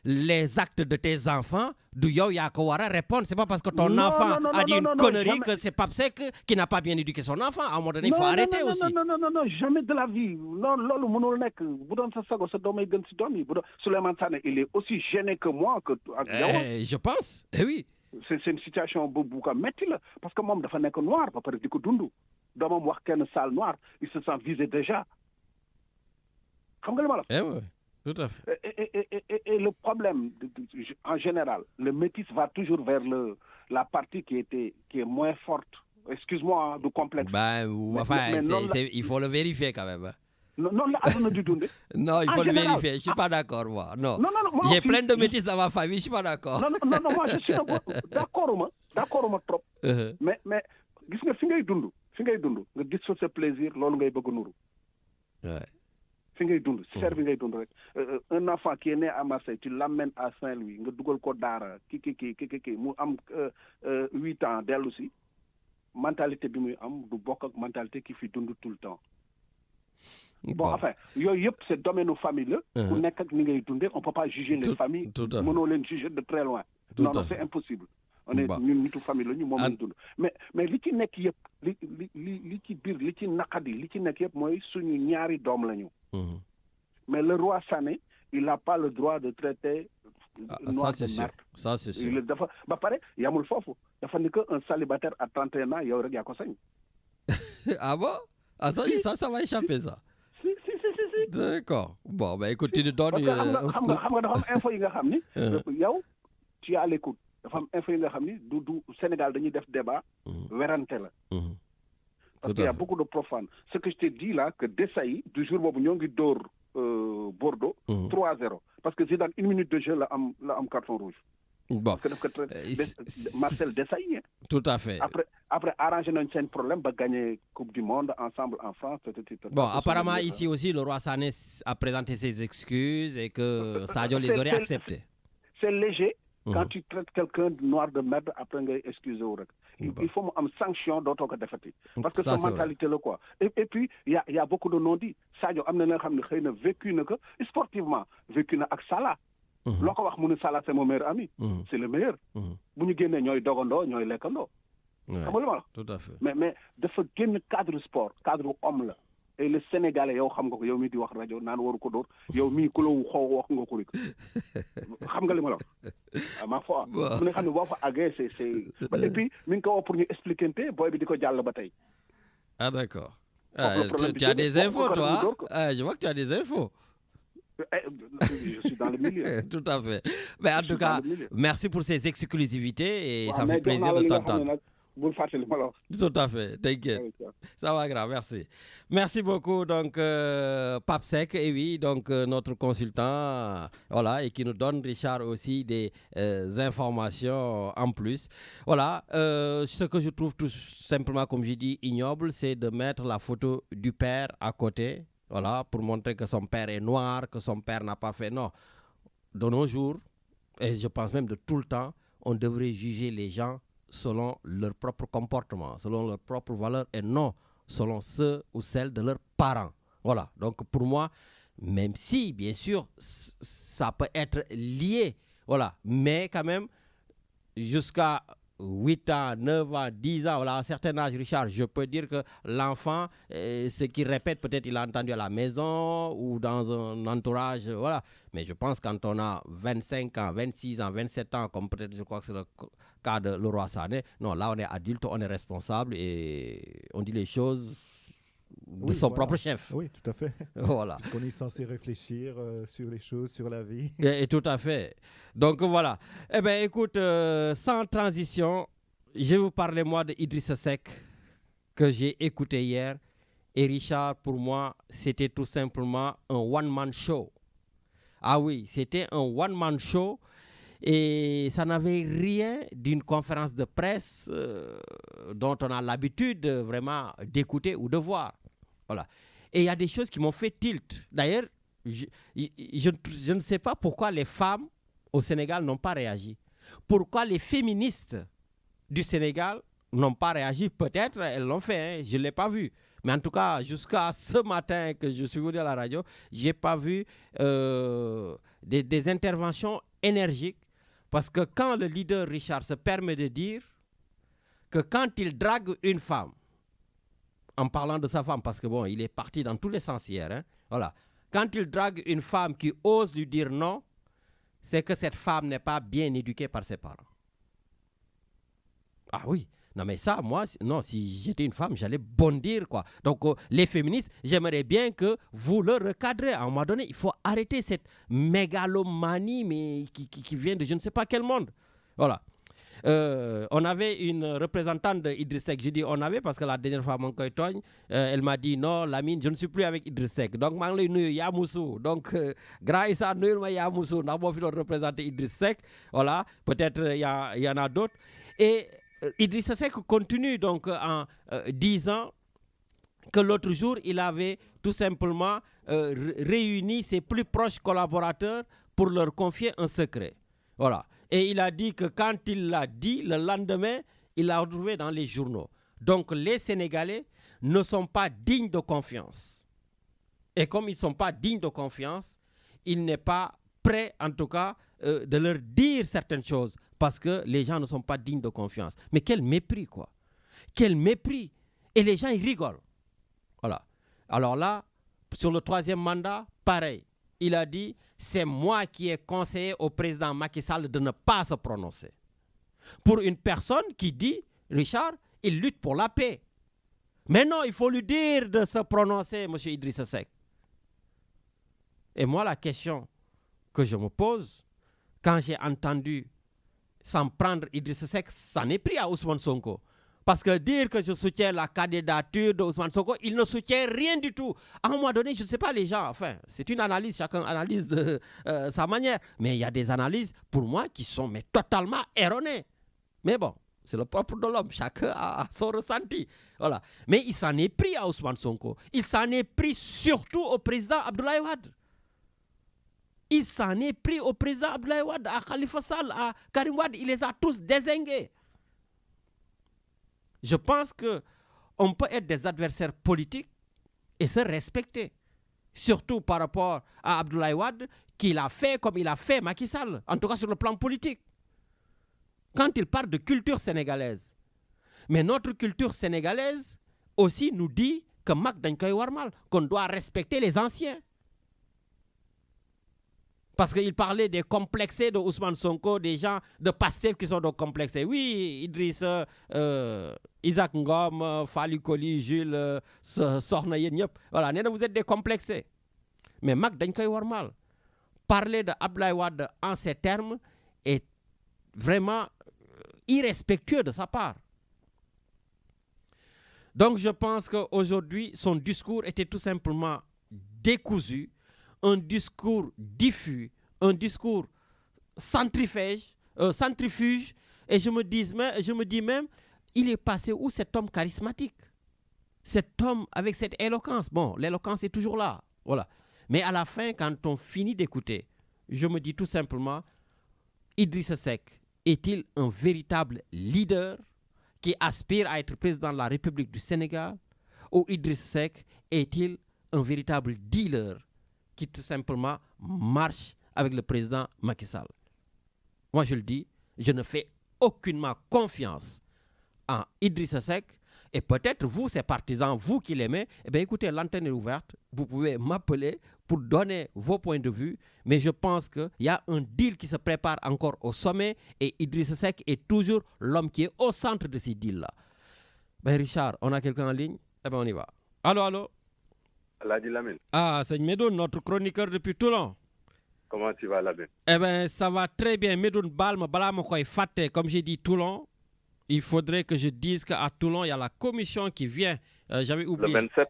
les actes de tes enfants, du yow yaa ko war a répondre. C'est pas parce que ton enfant a dit une connerie que c'est Pape Seck qui n'a pas bien éduqué son enfant. À un moment donné, il faut arrêter aussi. Non, jamais de la vie. Non, loolu mënul nekk bu doon sa sago sa doomay gën si doom yi bu doon Souleymane Sané il est aussi gêné que moi que ak yow. Je pense. Oui. C'est une situation bu ko metti la parce que moom dafa nekk noir ba pare di ko dund doomam wax kenn sale noir il se sent visé déjà. Xam nga li ma la. Oui. Tout à fait. Et le problème, en général, le métis va toujours vers la partie qui est moins forte. Excuse-moi du complexe. Il faut le vérifier quand même. Non, non, il faut le vérifier. Je ne suis pas d'accord, moi. Non. J'ai plein de métis dans ma famille, je ne suis pas d'accord. Non, moi je suis d'accord trop. Mais gis nga fi ngay dund nga gis fa sa plaisir loolu ngay bëgg nuru. Ouais. Fi ngay dund sphère bi ngay dund rek un enfant qui est né à Marseille tu l'amènes à Saint-Louis nga dugal ko daara ki mu am 8 ans dellu si mentalité bi muy am du bokk ak mentalité ki fi dund tout le temps. Bon, enfin, yooyu yëpp c'est domaine famille la. ku nekk ak ni ngay dundee on peut pas juger les familles. mënoo leen juger de très loin. Non, c'est impossible. On est ñun nitu famille la ñu moom lañ dund. mais li ci nekk yëpp li ci biir li ci naqadi li ci nekk yëpp mooy suñu ñaari doom lañu. Mais le roi Sané il n'a pas le droit de traiter. Ça c'est sûr. Ça c'est sûr. dafa ba pare yamul foofu dafa ni que un célibataire à 31 ans yow rek yaa ko sañ. Ah bon? Ah ça va échapper ça. Si. D'accord. Bon, ben écoute, tu nous donnes... xam nga dafa am info yi nga xam ni. yow tu es à l'écoute. dafa am info yi nga xam ni du Sénégal dañuy def débat. werante la. Parce qu'il y a beaucoup de profanes. Ce que je te dis là, que Desailly, du jour où nous avons d'or Bordeaux, 3-0. Parce que Zidane, 1 minute de jeu, là, am carton rouge. Bon. Marcel Desailly. Hein. Tout à fait. Après arranger un problème, pour gagner Coupe du Monde ensemble en France. Bon, apparemment, ici aussi, le roi Sané a présenté ses excuses et que Sadio les aurait acceptées. C'est léger. Quand tu traites quelqu'un de noir de merde, après, excusez moi il faut une sanction d'autant que défaite. Parce que c'est mentalité là quoi. Et puis, il y a beaucoup de non-dits. Sadio, il a vécu sportivement, vécu avec Salah. Loko wax mu ne Salah c'est mon meilleur ami. C'est le meilleur. Bu ñu génnee ñooy dogandoo ñooy lekkandoo. Xam nga li ma la. Tout à fait. Mais dafa génn cadre sport, cadre homme la. Et le Sénégalais yow xam nga ko yow mii di wax rajo naan waru ko dóor yow mii ku la xoo wax nga ko rek xam nga li ma la wax. Ma foi mu ne xam ne boo fa àggee c'est et puis mi ngi ko wax pour ñu expliquer booy bi di ko jàll ba tey. Ah d'accord. Tu as des infos toi? Je vois que tu as des infos. Je suis dans le milieu. Tout à fait. Mais en tout cas, merci pour ces exclusivités et ça fait plaisir de t'entendre. Tout à fait, t'inquiète. Ça va grave, merci. Merci beaucoup, donc, Pape Seck, et oui, donc, notre consultant, voilà, et qui nous donne, Richard, aussi des informations en plus. Voilà, ce que je trouve tout simplement, comme j'ai dit, ignoble, c'est de mettre la photo du père à côté, voilà, pour montrer que son père est noir, que son père n'a pas fait. Non, de nos jours, et je pense même de tout le temps, on devrait juger les gens selon leur propre comportement, selon leurs propres valeurs et non selon ceux ou celles de leurs parents. Voilà, donc pour moi, même si, bien sûr, ça peut être lié, voilà, mais quand même, jusqu'à 8 ans, 9 ans, 10 ans, voilà, à un certain âge, Richard, je peux dire que l'enfant, ce qu'il répète, peut-être il a entendu à la maison ou dans un entourage, voilà. Mais je pense quand on a 25 ans, 26 ans, 27 ans, comme peut-être je crois que c'est le cas de Leroy Sané, non, là on est adulte, on est responsable et on dit les choses de son propre chef. Oui, tout à fait. Voilà. Parce qu'on est censé réfléchir sur les choses, sur la vie. Et tout à fait. Donc voilà. Eh bien, écoute, sans transition, je vais vous parler moi de Idrissa Seck que j'ai écouté hier. Et Richard, pour moi, c'était tout simplement un one-man show. Ah oui, c'était un one-man show. Et ça n'avait rien d'une conférence de presse dont on a l'habitude vraiment d'écouter ou de voir. Voilà. Et il y a des choses qui m'ont fait tilt. D'ailleurs, je ne sais pas pourquoi les femmes au Sénégal n'ont pas réagi. Pourquoi les féministes du Sénégal n'ont pas réagi? Peut-être elles l'ont fait, hein, je ne l'ai pas vu. Mais en tout cas, jusqu'à ce matin que je suis venu à la radio, je n'ai pas vu des interventions énergique, parce que quand le leader Richard se permet de dire que quand il drague une femme, en parlant de sa femme, parce que bon, il est parti dans tous les sens hier, hein, voilà. Quand il drague une femme qui ose lui dire non, c'est que cette femme n'est pas bien éduquée par ses parents. Ah oui, non mais ça, moi, non, si j'étais une femme, j'allais bondir, quoi. Donc, les féministes, j'aimerais bien que vous le recadrez. À un moment donné, il faut arrêter cette mégalomanie mais qui vient de je ne sais pas quel monde. Voilà. On avait une représentante d'Idriss Seck. Je dis on avait parce que la dernière fois, elle m'a dit non, Lamine, je ne suis plus avec Idriss Seck. Donc, je suis nuyu Yamoussou. Donc, grâce à nous, Yamoussou, nous avons représenter Idriss Seck. Voilà, peut-être il y en a d'autres. Et Idriss Seck continue donc en disant que l'autre jour, il avait tout simplement réuni ses plus proches collaborateurs pour leur confier un secret. Voilà. Et il a dit que quand il l'a dit, le lendemain, il l'a retrouvé dans les journaux. Donc les Sénégalais ne sont pas dignes de confiance. Et comme ils ne sont pas dignes de confiance, il n'est pas prêt, en tout cas, de leur dire certaines choses parce que les gens ne sont pas dignes de confiance. Mais quel mépris, quoi. Quel mépris. Et les gens, ils rigolent. Voilà. Alors là, sur le 3e mandat, pareil. Il a dit, c'est moi qui ai conseillé au président Macky Sall de ne pas se prononcer. Pour une personne qui dit, Richard, il lutte pour la paix. Mais non, il faut lui dire de se prononcer, M. Idriss Seck. Et moi, la question que je me pose, quand j'ai entendu s'en prendre Idriss Seck, ça n'est pris à Ousmane Sonko. Parce que dire que je soutiens la candidature d'Ousmane Sonko, il ne soutient rien du tout. À un moment donné, je ne sais pas les gens, enfin, c'est une analyse, chacun analyse de sa manière. Mais il y a des analyses, pour moi, qui sont totalement erronées. Mais bon, c'est le propre de l'homme, chacun a son ressenti. Voilà. Mais il s'en est pris à Ousmane Sonko. Il s'en est pris surtout au président Abdoulaye Wade. Il s'en est pris au président Abdoulaye Wade, à Khalifa Sall, à Karim Wade. Il les a tous dézingués. Je pense qu'on peut être des adversaires politiques et se respecter. Surtout par rapport à Abdoulaye Wade, qu'il a fait comme il a fait Macky Sall, en tout cas sur le plan politique. Quand il parle de culture sénégalaise. Mais notre culture sénégalaise aussi nous dit que Mac Dankoy Warmal, qu'on doit respecter les anciens. Parce qu'il parlait des complexés de Ousmane Sonko, des gens de Pastef qui sont donc complexés. Oui, Idriss, Isaac Ngom, Fally Koli, Jules, Sokhna Yéen, voilà, vous êtes des complexés. Mais Mac Dankoy Warmal, parler de Abdoulaye Wade en ces termes est vraiment irrespectueux de sa part. Donc je pense qu'aujourd'hui, son discours était tout simplement décousu, un discours diffus, un discours centrifuge, et je me dis même, il est passé où cet homme charismatique? Cet homme avec cette éloquence. Bon, l'éloquence est toujours là, voilà. Mais à la fin, quand on finit d'écouter, je me dis tout simplement, Idriss Seck est-il un véritable leader qui aspire à être président de la République du Sénégal, ou Idriss Seck est-il un véritable dealer qui tout simplement marche avec le président Macky Sall? Moi, je le dis, je ne fais aucunement confiance en Idriss Seck. Et peut-être vous, ces partisans, vous qui l'aimez, eh bien, écoutez, l'antenne est ouverte. Vous pouvez m'appeler pour donner vos points de vue. Mais je pense qu'il y a un deal qui se prépare encore au sommet. Et Idriss Seck est toujours l'homme qui est au centre de ces deals-là. Ben Richard, on a quelqu'un en ligne? Eh bien, on y va. Allô, allô? Lamine. Ah, c'est Medoun, notre chroniqueur depuis Toulon. Comment tu vas, Lamine? Eh bien, ça va très bien. Medoun Balm, Balamokoy Faté, comme j'ai dit Toulon. Il faudrait que je dise qu'à Toulon, il y a la commission qui vient. J'avais oublié. Le 27.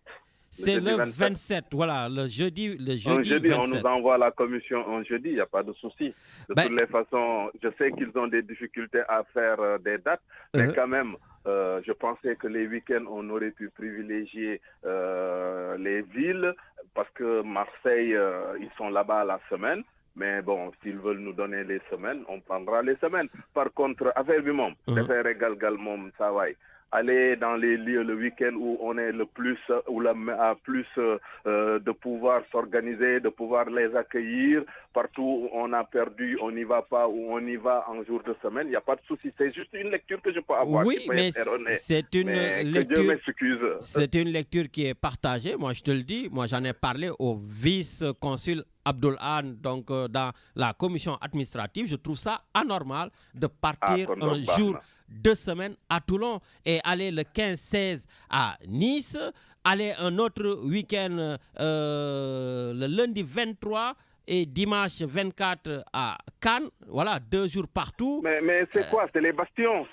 C'est le 27, voilà, le jeudi 27. On nous envoie la commission un jeudi, il n'y a pas de souci. De toutes les façons, je sais qu'ils ont des difficultés à faire des dates, mais quand même, je pensais que les week-ends, on aurait pu privilégier les villes, parce que Marseille, ils sont là-bas la semaine. Mais bon, s'ils veulent nous donner les semaines, on prendra les semaines. Par contre, affaire du monde, affaire égal mom, ça va. aller dans les lieux le week-end où on est le plus, où a plus de pouvoir s'organiser, de pouvoir les accueillir. Partout où on a perdu, on n'y va pas, ou on y va en jour de semaine. Il n'y a pas de souci. C'est juste une lecture que je peux avoir. Oui, mais c'est une lecture. C'est une lecture qui est partagée. Moi, je te le dis. Moi, j'en ai parlé au vice-consul Abdoul Anne, donc dans la commission administrative. Je trouve ça anormal de partir un jour, 2 semaines à Toulon et aller le 15-16 à Nice, aller un autre week-end le lundi 23 et dimanche 24 à Cannes. Voilà, 2 jours partout. Mais c'est quoi? C'est les bastions.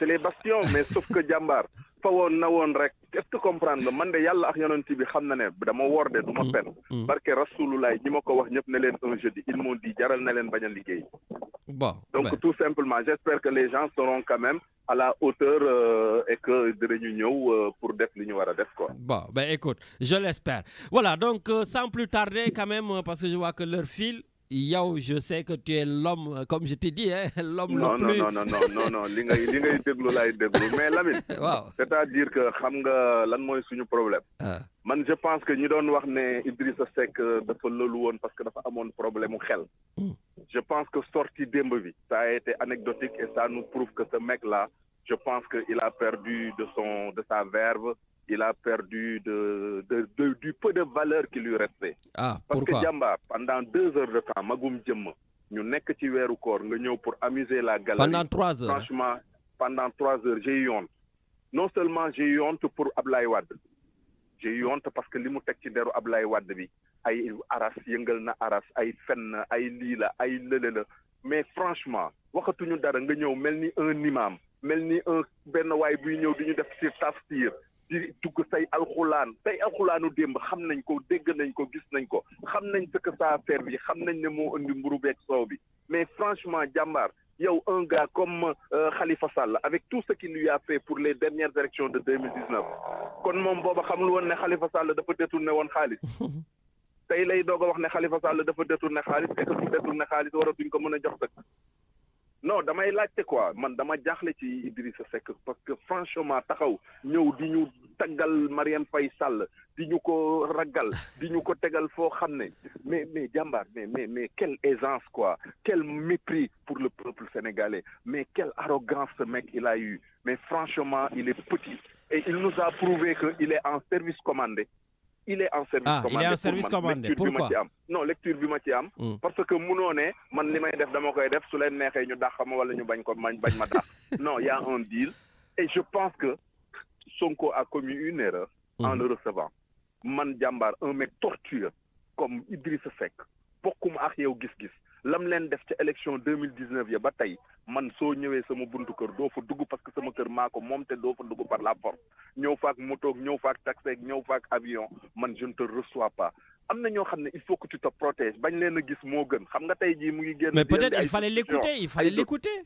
Mais sauf que Jambar, est-ce que comprendre man de yàlla ak yonent bi xam na ne dama wor de du ma pen barke rasulullah ñi ma ko wax ñëpp ne leen un jeudi ils m'ont dit jaral na leen bañ a liggéey. Bon, donc tout simplement j'espère que les gens seront quand même à la hauteur et que dinañu ñëw pour def li ñu war a def quoi. Bon, ben écoute, je l'espère. Voilà, donc sans plus tarder quand même, parce que je vois que l'heure file. Yow, je sais que tu es l'homme, comme je t'ai dit, hein, l'homme le plus... Non, li ngay déglu laay déglu mais Lamine. Waaw. C'est-à-dire que xam nga lan mooy suñu problème. Man je pense que ñi doon wax ne Idrissa Seck dafa lolu woon parce que dafa amoon problème mu xel. Je pense que sortie démb bi ça a été anecdotique et ça nous prouve que ce mec-là, je pense qu'il a perdu de sa verve. Il a perdu du peu de valeur qui lui restait. Ah, parce pourquoi? que Jambar, pendant 2 heures de temps, magum jëmm ñu nekk ci weeru koor nga ñëw pour amuser la galerie. Pendant 3 heures. Franchement, pendant 3 heures, j'ai eu honte. Non seulement j'ai eu honte pour Ablaye Wade. J'ai eu honte parce que li mu teg ci deru Ablaye Wade bi ay aras yëngal na aras ay fenn ay lii la ay lële la mais franchement waxatuñu dara nga ñëw mel ni un imam mel ni un benn waay buy ñëw di ñu def ci tafsir di dugg say alxulaanu démb xam nañ ko dégg nañ ko gis nañ ko xam nañ ce que ça a servi xam nañ ne moo indi mburu beeg soow bi mais franchement Jambar yow un gars comme Khalifa Sall avec tout ce qu'il lui a fait pour les dernières élections de 2019 kon moom booba xamul woon ne Khalifa Sall dafa détourné woon xaalis tey lay doog a wax ne Khalifa Sall dafa détourné xaalis et que su détourné xaalis waratuñ ko mën a jox dëkk. Non damay laajte quoi man dama jaaxle ci Idrissa Seck parce que franchement taxaw ñëw di ñu taggal Marième Faye Sall di ñu ko ragal di ñu ko tegal foo xam ne mais Jambar mais quelle aisance quoi quel mépris pour le peuple sénégalais mais quelle arrogance ce mec il a eu mais franchement il est petit et il nous a prouvé que il est en service commandé. Il est en service commandé. Il est en service commandé. Pourquoi? Non, lecture bi ma ci am. Parce que munoo ne man li may def dama koy def su leen neexee ñu dàq ma wala ñu bañ ma dàq. Non, il y a un deal. Et je pense que Sonko a commis une erreur en le recevant. Man Jambar, un mec tortueux comme Idrissa Seck, bokkuma ak yow gis-gis. Lam leen def ci élection 2019 ya ba tey man soo ñëwee sama buntu kër doo fa dugg parce que sama kër maa ko moom te doo fa dugg par la force ñëw faak moto ñëw faak taxi ñëw faak avion man je ne te reçois pas am na ñoo xam ne il faut que tu te protèges bañ leen a gis moo gën xam nga tey jii mu ngi génn. Mais peut-être il fallait l'écouter.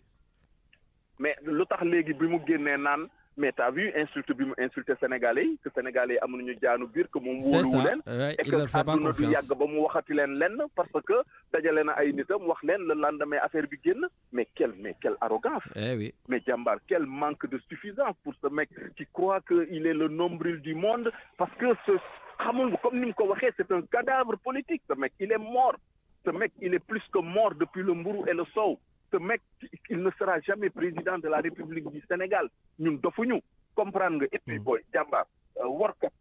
Mais lu tax léegi bi mu génnee naan mais t'as vu insulte bi mu insulté Sénégalais yi que Sénégalais yi amuñu jaanu biir que moom wóoluwu leen et que àdduna du yàgg ba mu waxati leen lenn parce que dajale na ay nitam wax leen le lendemain affaire bi génn mais quelle arrogance. Oui. Mais Jambar, quel manque de suffisance pour ce mec qui croit qu'il est le nombril du monde parce que comme ni mu ko waxee c'est un cadavre politique ce mec il est mort ce mec il est plus que mort depuis le mburu et le sow. Ce mec, il ne sera jamais président de la République du Sénégal. Ñun dofuñu comprendre nga et puis boy Jambar warkat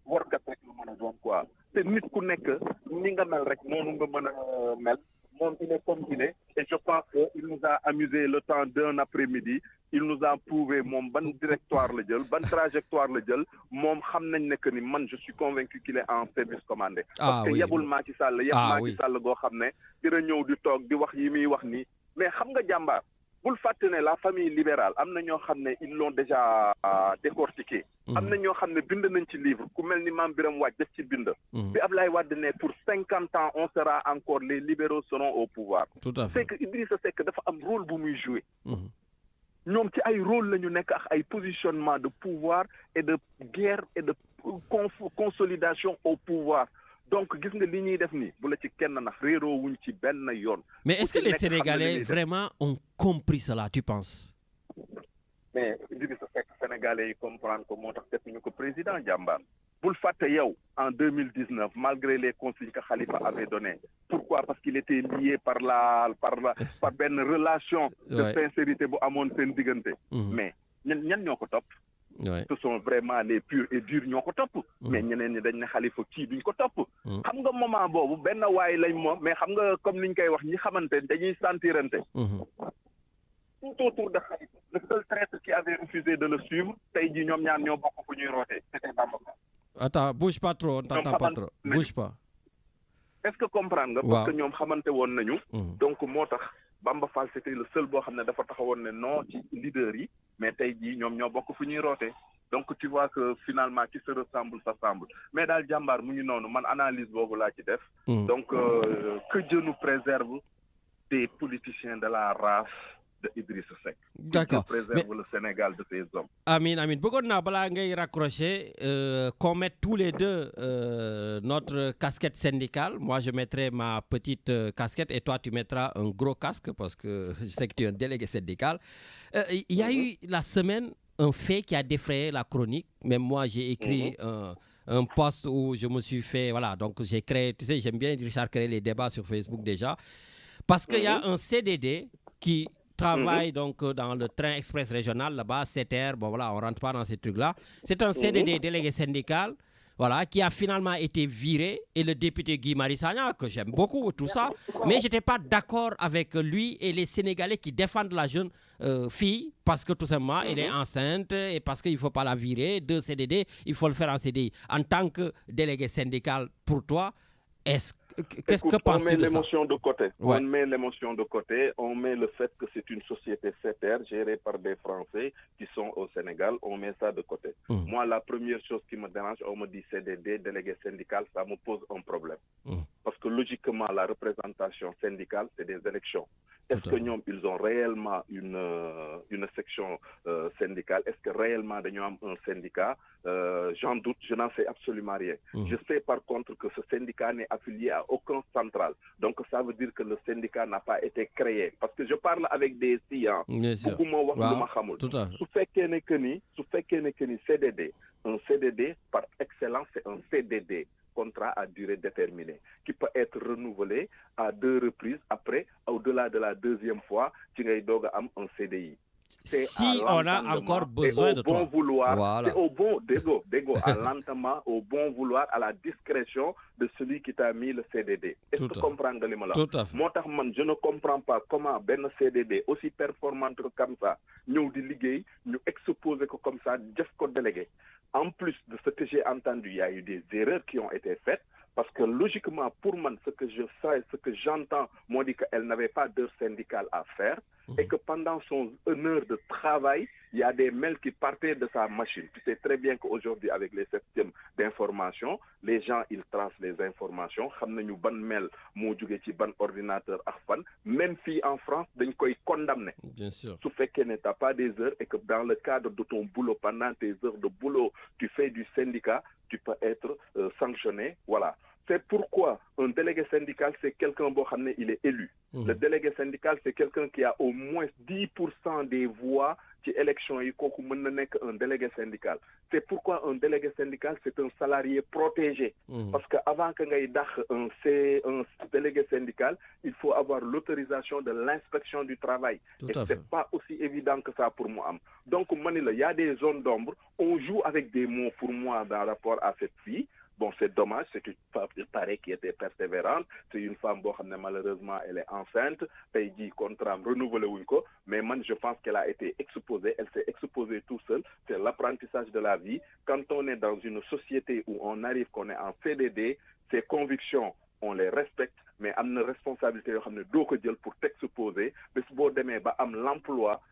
rek lu mën a doon quoi te nit ku nekk ni nga mel rek noonu nga mën a mel moom il est comme il est et je pense que il nous a amusé le temps d'un après-midi il nous a prouvé moom ban directoire la jël ban trajectoire la jël moom xam nañ ne que ni man je suis convaincu qu'il est en service commandé parce que yebul Macky Sall Macky Sall goo xam ne dina ñëw di toog di wax yi muy wax nii mais xam nga Jambar bul fàtte ne la famille libérale am na ñoo xam ne ils l'ont déjà décortiqué am na ñoo xam ne bind nañ ci livre ku mel ni Mame Birame Wathie def ci bind bi Ablaye Wade ne pour 50 ans on sera encore les libéraux seront au pouvoir. Tout à fait. C'est que Idrissa Seck dafa am rôle bu muy jouer ñoom ci ay rôle la ñu nekk ak ay positionnement de pouvoir et de guerre et de consolidation au pouvoir. Donc, gis nga li ñuy def nii bu la ci kenn nax réeroo wuñ ci benn yoon. Mais est-ce que les Sénégalais vraiment ont compris cela, tu penses? mais Idrissa Seck sénégalais yi comprendre ko moo tax defuñu ko président jàmbaar bul fàtte yow en 2019 malgré les consignes que Khalifa avait données pourquoi parce qu'il était lié par benn relation de sincérité bu amoon seen diggante mais ñan ñoo ko topp ce sont vraiment les purs et durs ñoo ko topp mais ñeneen ñi dañ ne Khalifa kii duñ ko topp xam nga moment boobu benn waay lañ moom mais xam nga comme niñ koy wax ñi xamante dañuy sentirante tout autour de Khalifa le seul traître qui avait refusé de le suivre tey jii ñoom ñaar ñoo bokk fu ñuy rootee c'était Bamba Fall. Attends, bouge pas trop, on t'entend pas trop. Bouge pas. Est-ce que comprendre nga parce que ñoom xamante woon nañu donc moo tax Bamba Fall c'était le seul boo xam ne dafa taxawoon ne non ci leader yi mais tey jii ñoom ñoo bokk fu ñuy rootee donc tu vois que finalement qui se ressemble s'assemble mais daal jàmbaar mu ngi noonu man analyse boobu laa ci def donc que Dieu nous préserve des politiciens de la race de Idrissa Seck. D'accord. Dieu préserve le Sénégal de ces hommes. Amin, amin. Bëggoon naa balaa ngay raccrocher qu'on mette tous les deux notre casquette syndicale. Moi, je mettrai ma petite casquette et toi, tu mettras un gros casque parce que je sais que tu es un délégué syndical. Il y a eu la semaine un fait qui a défrayé la chronique. Même moi, j'ai écrit un post où je me suis fait... Voilà, donc j'ai créé... Tu sais, j'aime bien, Richard, créer les débats sur Facebook déjà. Parce qu'il y a un CDD qui... travaille donc dans le train express régional là-bas, CTR, bon voilà, on rentre pas dans ces trucs-là. C'est un CDD délégué syndical, voilà, qui a finalement été viré et le député Guy Marius Sagna, que j'aime beaucoup, tout ça, mais j'étais pas d'accord avec lui et les Sénégalais qui défendent la jeune fille parce que tout simplement elle est enceinte et parce qu'il faut pas la virer, 2 CDD, il faut le faire en CDI. En tant que délégué syndical, pour toi, qu'est-ce que penses-tu de ça? On met l'émotion de côté. On met l'émotion de côté. On met le fait que c'est une société CTR gérée par des Français qui sont au Sénégal. On met ça de côté. Moi, la première chose qui me dérange, on me dit CDD, délégué syndical, ça me pose un problème. Parce que logiquement, la représentation syndicale, c'est des élections. Est-ce que nous, ils ont réellement une section syndicale? Est-ce que réellement nous avons un syndicat? J'en doute, je n'en sais absolument rien. Je sais par contre que ce syndicat n'est affilié à aucun central. Donc ça veut dire que le syndicat n'a pas été créé. Parce que je parle avec des scients. CDD, un CDD par excellence, c'est un CDD. Contrat à durée déterminée, qui peut être renouvelé à 2 reprises. Après, au-delà de la 2e fois, tu as un CDI. Si on a encore besoin de toi. Voilà. C'est au bon dégo, à l'entendement, au bon vouloir, à la discrétion de celui qui t'a mis le CDD. Est-ce que tu comprends de l'imala? Moi, je ne comprends pas comment ben CDD aussi performant que comme ça, nous délégués, nous exposer comme ça, juste qu'on délégué. En plus de ce que j'ai entendu, il y a eu des erreurs qui ont été faites. Parce que logiquement, pour moi, ce que je sais, ce que j'entends, moi, dit qu'elle n'avait pas d'heure syndicale à faire et que pendant son heure de travail, il y a des mails qui partaient de sa machine. Tu sais très bien qu'aujourd'hui, avec les systèmes d'information, les gens, ils tracent les informations. Ils savent ban mail, ban ordinateur, même si en France, ils sont condamnés. Bien sûr. Ce fait qu'elle n'as pas des heures et que dans le cadre de ton boulot, pendant tes heures de boulot, tu fais du syndicat, tu peux être sanctionné. Voilà. C'est pourquoi un délégué syndical, c'est quelqu'un il est élu. Le délégué syndical, c'est quelqu'un qui a au moins 10% des voix qui élection un délégué syndical. C'est pourquoi un délégué syndical, c'est un salarié protégé. Parce qu'avant que un délégué syndical, il faut avoir l'autorisation de l'inspection du travail. Et ce n'est pas aussi évident que ça pour moi. Donc, il y a des zones d'ombre. On joue avec des mots pour moi dans rapport à cette fille. Bon, c'est dommage, c'est une femme, il paraît, qui était persévérante. C'est une femme, malheureusement, elle est enceinte. Elle dit contrat renouvelé, mais moi, je pense qu'elle a été exposée. Elle s'est exposée tout seule. C'est l'apprentissage de la vie. Quand on est dans une société où on arrive, qu'on est en CDD, ses convictions, on les respecte, mais on a une responsabilité pour t'exposer. Mais si vous avez l'emploi,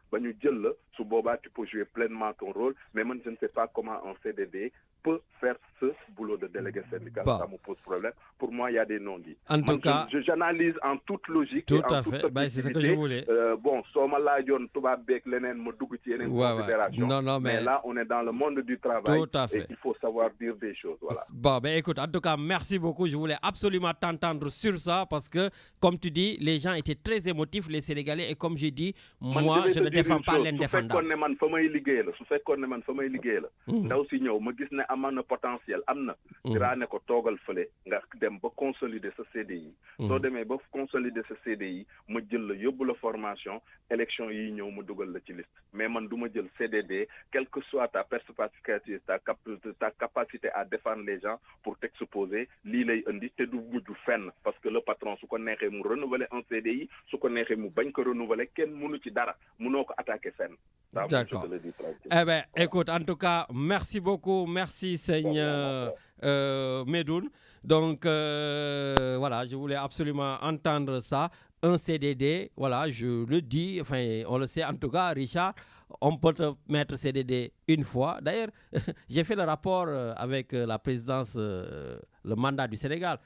tu peux jouer pleinement ton rôle. Mais moi, je ne sais pas comment un CDD peut faire ce boulot de délégué syndical. Ça me pose problème. Pour moi, il y a des non-dits. En tout cas, j'analyse en toute logique. Tout à fait. C'est ce que je voulais. Mais là, on est dans le monde du travail. Tout à fait. Et il faut savoir dire des choses. Voilà. Bon, écoute, en tout cas, merci beaucoup. Je voulais absolument t'entendre sur ça. cas, parce que, comme tu dis, les gens étaient très émotifs, les Sénégalais, et comme j'ai dit, moi, je ne défends pas l'indéfendable. su fekkoon ne man fa may liggéey la ndaw si ñëw ma gis ne amoon na potentiel am na dinaa ne ko toogal fële nga dem ba consolider sa CDI soo demee ba consolider sa CDI ma jël la yóbbu la formation élection yi ñëw ma dugal la ci liste mais man du ma jël CDD quelle que soit ta perspicacité ta capacité à défendre les gens pour t'exposer lii lay indi te du mujj fenn parce que le patron su ko neexee mu renouveler un CDI su ko neexee mu bañ ko renouveler kenn mënu ci dara mënoo ko attaquer fenn. D'accord. Eh bien, écoute, en tout cas, merci beaucoup. Merci, Seigneur Medoun. Donc, voilà, je voulais absolument entendre ça. Un CDD, voilà, je le dis, enfin, on le sait en tout cas, Richard, on peut te mettre CDD une fois. D'ailleurs, j'ai fait le rapport avec la présidence, le mandat du Sénégal.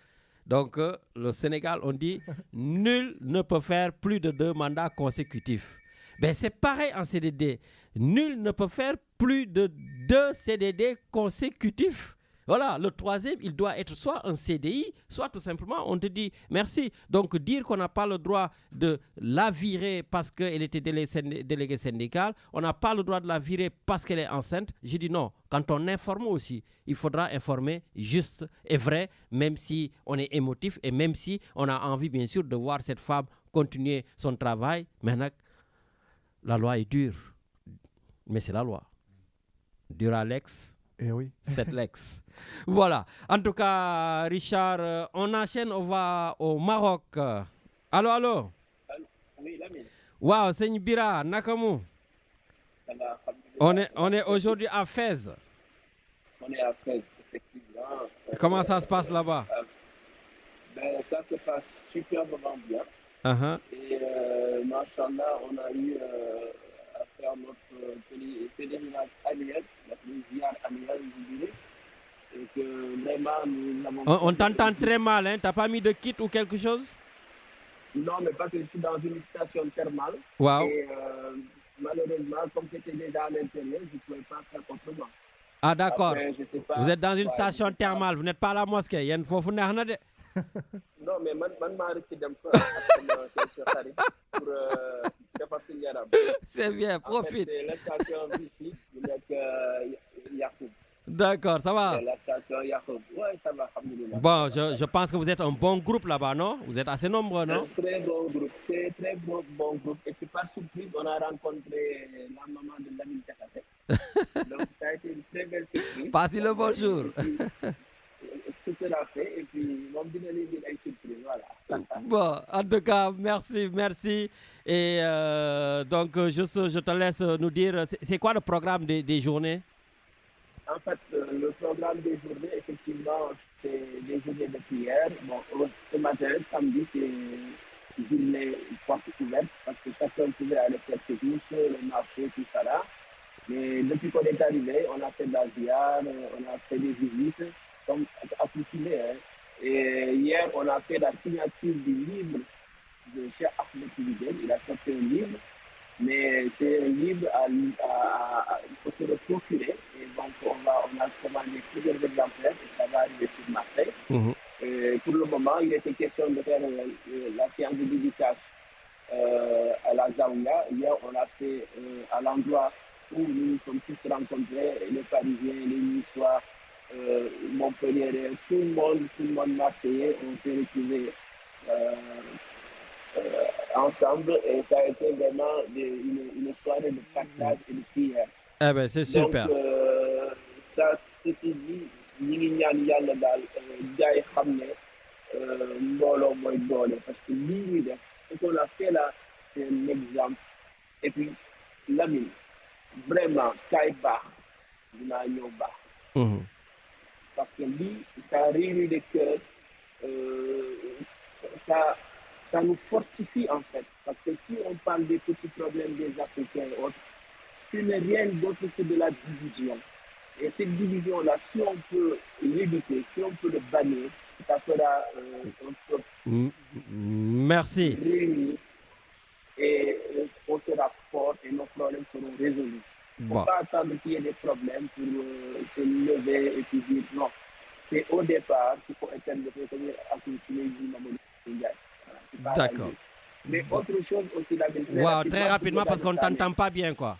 Donc, le Sénégal, on dit, nul ne peut faire plus de 2 mandats consécutifs. Ben, c'est pareil en CDD. Nul ne peut faire plus de 2 CDD consécutifs. Voilà, le 3e, il doit être soit un CDI, soit tout simplement, on te dit merci. Donc, dire qu'on n'a pas le droit de la virer parce qu'elle était déléguée syndicale, on n'a pas le droit de la virer parce qu'elle est enceinte. Je dis non. Quand on informe aussi, il faudra informer juste et vrai, même si on est émotif et même si on a envie, bien sûr, de voir cette femme continuer son travail. Maintenant, la loi est dure, mais c'est la loi. Dura lex, oui. Cette lex. Voilà. En tout cas, Richard, on enchaîne, on va au Maroc. Allô, allô? Oui, Lamine. Wow, c'est Bira, Nakamu. On est aujourd'hui à Fès. On est à Fès, effectivement. Comment ça se passe là-bas? Ben, ça se passe superbement bien. Et machallah, on a eu à faire notre pèlerinage annuel, notre ziar annuel, je dirais. Et que vraiment, nous avons... On t'entend très mal, hein? T'as pas mis de kit ou quelque chose? Non, mais parce que je suis dans une station thermale. Wow. Et malheureusement, comme j'étais déjà à l'intérieur, je ne pouvais pas faire autrement. Ah, d'accord. Après, vous êtes dans une station thermale, vous n'êtes pas à la mosquée. Il y a une fois vous n'êtes non, mais c'est bien, profite. C'est la station ici, Yacoub. D'accord, ça va. C'est la station Yacoub. Oui, ça va, alhamdoulilah. Bon, je pense que vous êtes un bon groupe là-bas, non? Vous êtes assez nombreux, non? Un très bon groupe, très bon groupe. Et puis par surprise, on a rencontré la maman de Lamine Diakhaté. Donc ça a été une très belle surprise. Passez le bonjour. Tout sera fait et puis on dit une surprise, voilà. Bon, en tout cas, merci. Et donc, je te laisse nous dire, c'est quoi le programme des journées? En fait, le programme des journées, effectivement, c'est des journées de prière. Bon, ce matin, samedi, c'est journée porte ouverte parce que chacun pouvait aller faire ses courses, le marché, tout ça là. Mais depuis qu'on est arrivé, on a fait de la ziar, on a fait des visites, comme accoutumé. Hein. Et hier, on a fait la signature du livre de Cheikh Ahmed Tidiane. Il a sorti un livre, mais c'est un livre il faut se le procurer. Et donc, on a commandé plusieurs exemplaires et ça va arriver sur Marseille. Et pour le moment, il était question de faire la séance de dédicace à la Zaouia. Hier, on l'a fait à l'endroit où nous nous sommes tous rencontrés, les Parisiens, les Niçois, Montpellier, tout le monde marseillais, on s'est retrouvés ensemble et ça a été vraiment une soirée de partage et de prière. Eh ben, c'est super. Donc, ça, ceci dit, ñi ngi ñaan yàlla daal gars yi xam ne mbooloo mooy doole parce que lii ñuy def ce qu'on a fait là c'est un exemple et puis Lamine vraiment kaay baax dinaa ñëw baax parce que lii ça réunit les cœurs ça nous fortifie en fait parce que si on parle des petits problèmes des Africains et autres ce n'est rien d'autre que de la division. Et cette division-là, si on peut l'éviter, si on peut le bannir, ça fera un peuple merci. Réuni et on sera fort et nos problèmes seront résolus. Il ne faut pas attendre qu'il y ait des problèmes pour se lever et puis dire non. C'est au départ qu'il faut intervenir comme qui gagne. Voilà, d'accord. Mais autre chose aussi, très rapidement parce qu'on ne t'entend pas bien, quoi.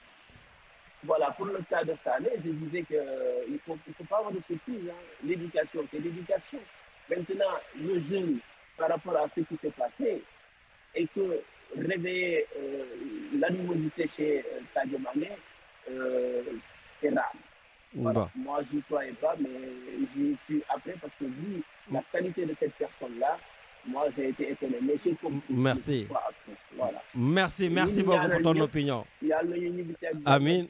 Voilà, pour le cas de Sané, je disais qu'il ne faut pas avoir de surprise. Hein. L'éducation, c'est l'éducation. Maintenant, le jeune, par rapport à ce qui s'est passé, et que réveiller l'animosité chez Sadio Mané, c'est rare. Voilà. Bon. Moi, je n'y croyais pas, mais j'y suis après parce que vu la qualité de cette personne-là, moi, j'ai été étonné. Mais j'ai compris. Merci. Voilà. Merci beaucoup pour ton opinion. Amin.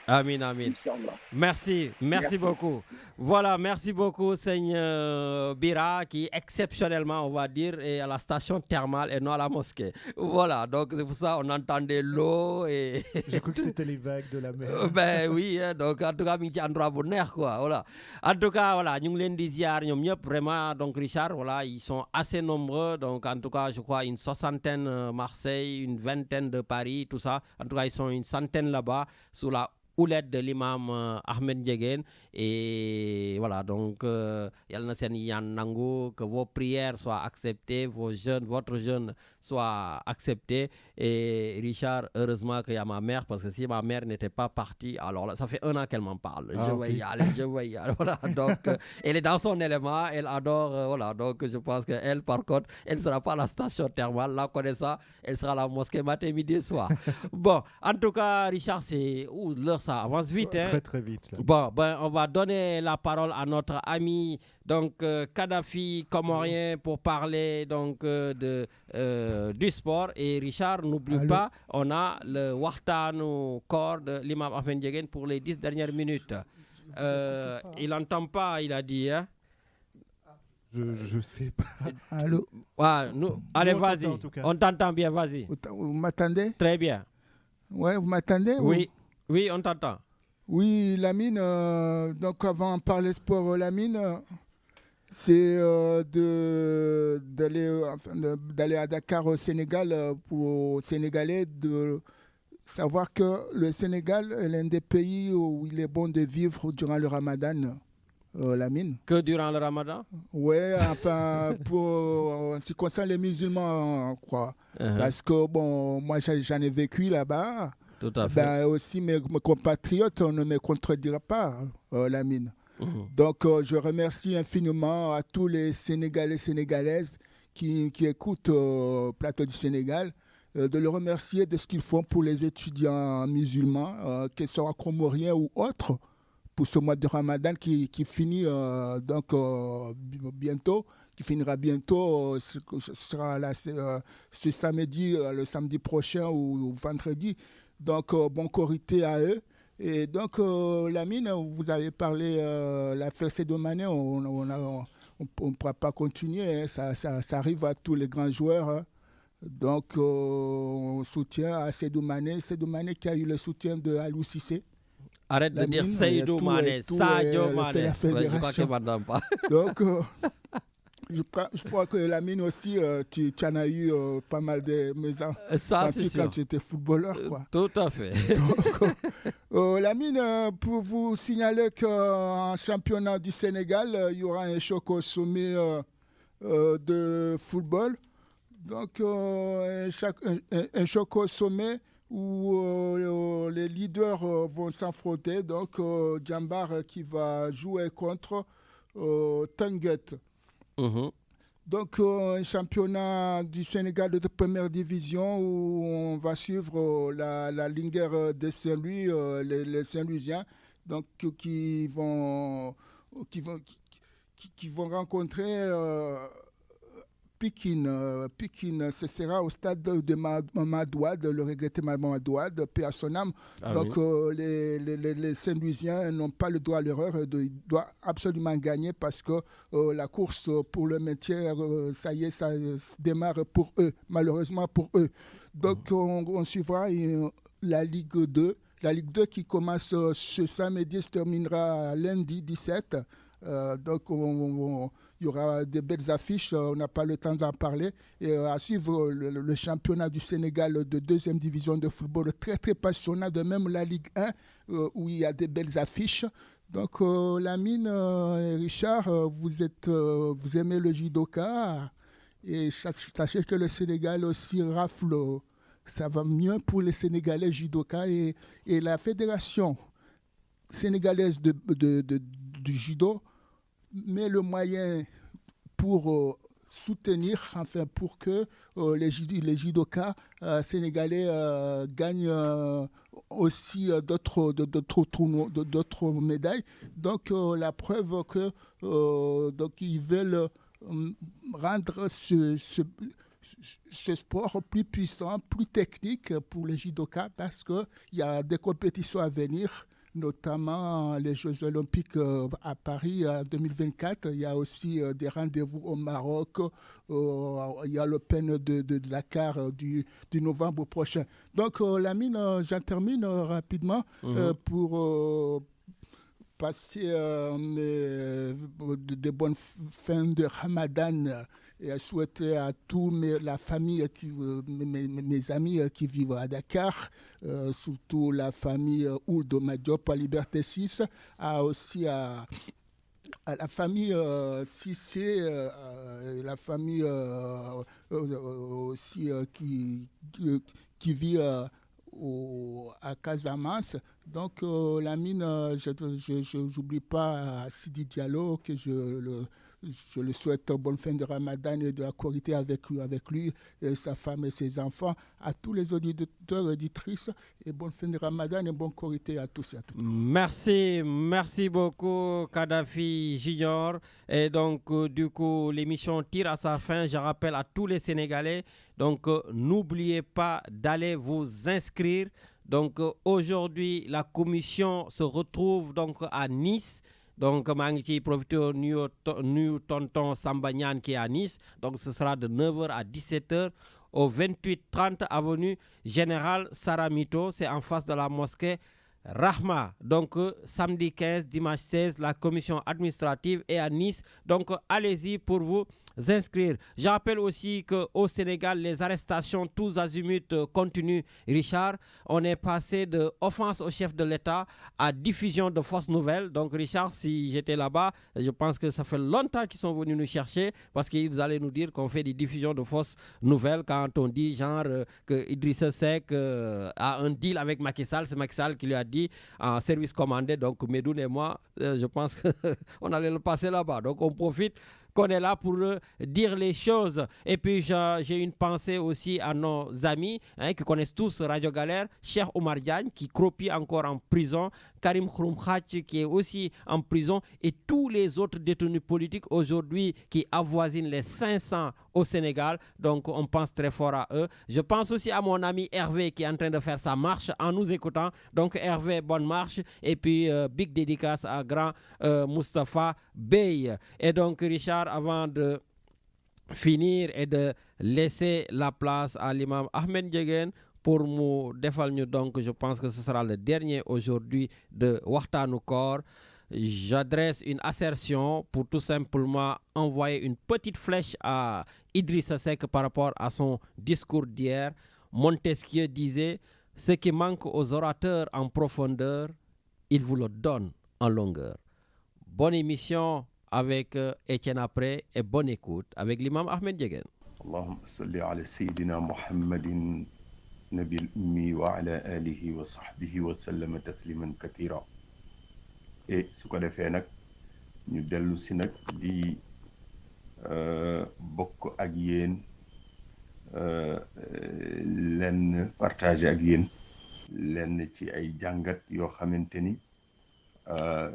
Amin. Merci beaucoup. Voilà, merci beaucoup, Seigneur Bira, qui exceptionnellement, on va dire, est à la station thermale et non à la mosquée. Voilà, donc c'est pour ça qu'on entendait l'eau et... J'ai cru que c'était les vagues de la mer. Ben oui, hein, donc en tout cas, il y a un endroit bonheur, quoi. Voilà. En tout cas, voilà, nous les diziar, vraiment, donc Richard, voilà, ils sont assez nombreux. Donc en tout cas, je crois une soixantaine Marseille, une vingtaine de Paris, tout ça. En tout cas, ils sont une centaine là-bas, sous la houlette de l'imam Ahmed Ndiéguène. Et voilà, donc, Yalna Sen Yan Nango, que vos prières soient acceptées, votre jeûne soit accepté. Et Richard, heureusement qu'il y a ma mère, parce que si ma mère n'était pas partie, alors là, ça fait 1 an qu'elle m'en parle. Je vais y aller. Voilà, donc, elle est dans son élément, elle adore, voilà, donc je pense qu'elle, par contre, elle ne sera pas à la station thermale, là, connaissant, elle sera à la mosquée matin, midi, soir. Bon, en tout cas, Richard, c'est où l'heure, ça avance vite. Hein? Très, très vite. Là. Bon, ben, on va donner la parole à notre ami donc Kadhafi comorien pour parler donc du sport. Et Richard, n'oublie pas, on a le Wahtanu corps de l'imam Ahmed Ndiéguène pour les 10 dernières minutes. Il n'entend pas, il a dit. Hein? Je sais pas. Allô? Allez, vas-y. On t'entend bien, vas-y. Vous m'attendez? Très bien. Ouais, vous m'attendez? Oui, on t'entend. Oui, Lamine, donc avant de parler sport, Lamine, c'est d'aller à Dakar au Sénégal pour aux Sénégalais de savoir que le Sénégal est l'un des pays où il est bon de vivre durant le Ramadan. Lamine. Que durant le Ramadan? Oui, enfin, pour ce qui concerne les musulmans, quoi. Parce que, bon, moi, j'en ai vécu là-bas. Tout à fait. Ben, aussi, mes compatriotes, on ne me contredira pas, Lamine. Donc, je remercie infiniment à tous les Sénégalais, Sénégalaises qui écoutent Plateau du Sénégal, de les remercier de ce qu'ils font pour les étudiants musulmans, qu'ils soient comoriens ou autres, pour ce mois de Ramadan qui finit bientôt, qui finira bientôt, ce sera là, ce samedi, le samedi prochain ou vendredi. Donc, bon Korité à eux. Et donc, Lamine, vous avez parlé, l'affaire Sadio Mané, on ne pourra pas continuer. Hein, ça arrive à tous les grands joueurs. Hein. Donc, on soutient à Sadio Mané qui a eu le soutien de Aliou Cissé. Arrête de dire Sadio Mané, Sadio Mané. Je crois qu'il m'entend pas. Donc, je crois que Lamine aussi, tu en as eu pas mal de maisons quand tu étais footballeur. Quoi. Tout à fait. Donc, Lamine, pour vous signaler qu'en championnat du Sénégal, il y aura un choc au sommet de football. Donc, un choc au sommet où les leaders vont s'affronter. Donc, Djambar qui va jouer contre Tanguet. Donc, un championnat du Sénégal de première division où on va suivre la Linguère de Saint-Louis, les Saint-Louisiens, donc qui vont rencontrer Pikine. Ce sera au stade de Madouad, le regretté Madouad, paix à son âme. Donc, les Saint-Louisiens n'ont pas le droit à l'erreur. Ils doivent absolument gagner parce que la course pour le maintien, ça y est, ça démarre pour eux, malheureusement pour eux. Donc, on suivra la Ligue 2. La Ligue 2 qui commence ce samedi se terminera lundi 17. Donc, il y aura des belles affiches, on n'a pas le temps d'en parler. Et à suivre le championnat du Sénégal de 2e division de football, très très passionnant, de même la Ligue 1, où il y a des belles affiches. Donc Lamine et Richard, vous aimez le judoka, et sachez que le Sénégal aussi rafle, ça va mieux pour les Sénégalais judoka, et la fédération sénégalaise du judo met le moyen pour soutenir, enfin pour que les judokas sénégalais gagnent aussi d'autres médailles. Donc la preuve que donc ils veulent rendre ce sport plus puissant, plus technique pour les judokas, parce qu'il y a des compétitions à venir, notamment les Jeux Olympiques à Paris en 2024. Il y a aussi des rendez-vous au Maroc. Il y a l'Open de Dakar du novembre prochain. Donc, Lamine, j'en termine rapidement pour passer de bonnes fins de Ramadan et souhaiter à tous mes amis qui vivent à Dakar, surtout la famille Ould Madiop à Liberté 6, aussi à la famille Cissé, la famille aussi qui vit à Casamance. Donc, Lamine, je n'oublie pas Sidi Diallo, que je le souhaite bonne fin de Ramadan et de la Korité avec lui et sa femme et ses enfants. À tous les auditeurs et auditrices, et bonne fin de Ramadan et bonne Korité à tous et à toutes. Merci beaucoup Kadhafi Junior. Et donc du coup l'émission tire à sa fin. Je rappelle à tous les Sénégalais, donc n'oubliez pas d'aller vous inscrire. Donc aujourd'hui la commission se retrouve donc à Nice. Donc, je vais profiter au tonton Samba Niane qui est à Nice. Donc, ce sera de 9h à 17h au 2830 avenue Général Saramito. C'est en face de la mosquée Rahma. Donc, samedi 15, dimanche 16, la commission administrative est à Nice. Donc, allez-y pour vous inscrire. Je rappelle aussi qu'au Sénégal, les arrestations tous azimuts continuent. Richard, on est passé de offense au chef de l'État à diffusion de fausses nouvelles. Donc Richard, si j'étais là-bas, je pense que ça fait longtemps qu'ils sont venus nous chercher parce qu'ils allaient nous dire qu'on fait des diffusions de fausses nouvelles quand on dit genre que Idrissa Seck a un deal avec Macky Sall. C'est Macky Sall qui lui a dit en service commandé. Donc Medoun et moi, je pense qu'on allait le passer là-bas. Donc on profite qu'on est là pour dire les choses. Et puis j'ai une pensée aussi à nos amis qui connaissent tous Radio Galère, Cheikh Omar Diagne qui cropie encore en prison, Karim Khouroum Khatch qui est aussi en prison, et tous les autres détenus politiques aujourd'hui qui avoisinent les 500 au Sénégal. Donc on pense très fort à eux. Je pense aussi à mon ami Hervé qui est en train de faire sa marche en nous écoutant. Donc Hervé, bonne marche. Et puis big dédicace à grand Moustapha Bey. Et donc Richard, avant de finir et de laisser la place à l'imam Ahmed Ndiéguène pour nous défendre, donc je pense que ce sera le dernier aujourd'hui de Waxtaanu Koor. J'adresse une assertion pour tout simplement envoyer une petite flèche à Idrissa Seck par rapport à son discours d'hier. Montesquieu disait: ce qui manque aux orateurs en profondeur, il vous le donne en longueur. Bonne émission avec Etienne Après et bonne écoute avec l'imam Ahmed Ndiéguène. Allahumma salli ala Sayyidina Muhammadin Nabil Ummi wa ala alihi wa sahbihi wa sallam tasliman kathira. Et su ko defee nag ñu dellu si nag di bokk ak yéen lenn partager ak yéen lenn ci ay jàngat yoo xamante ni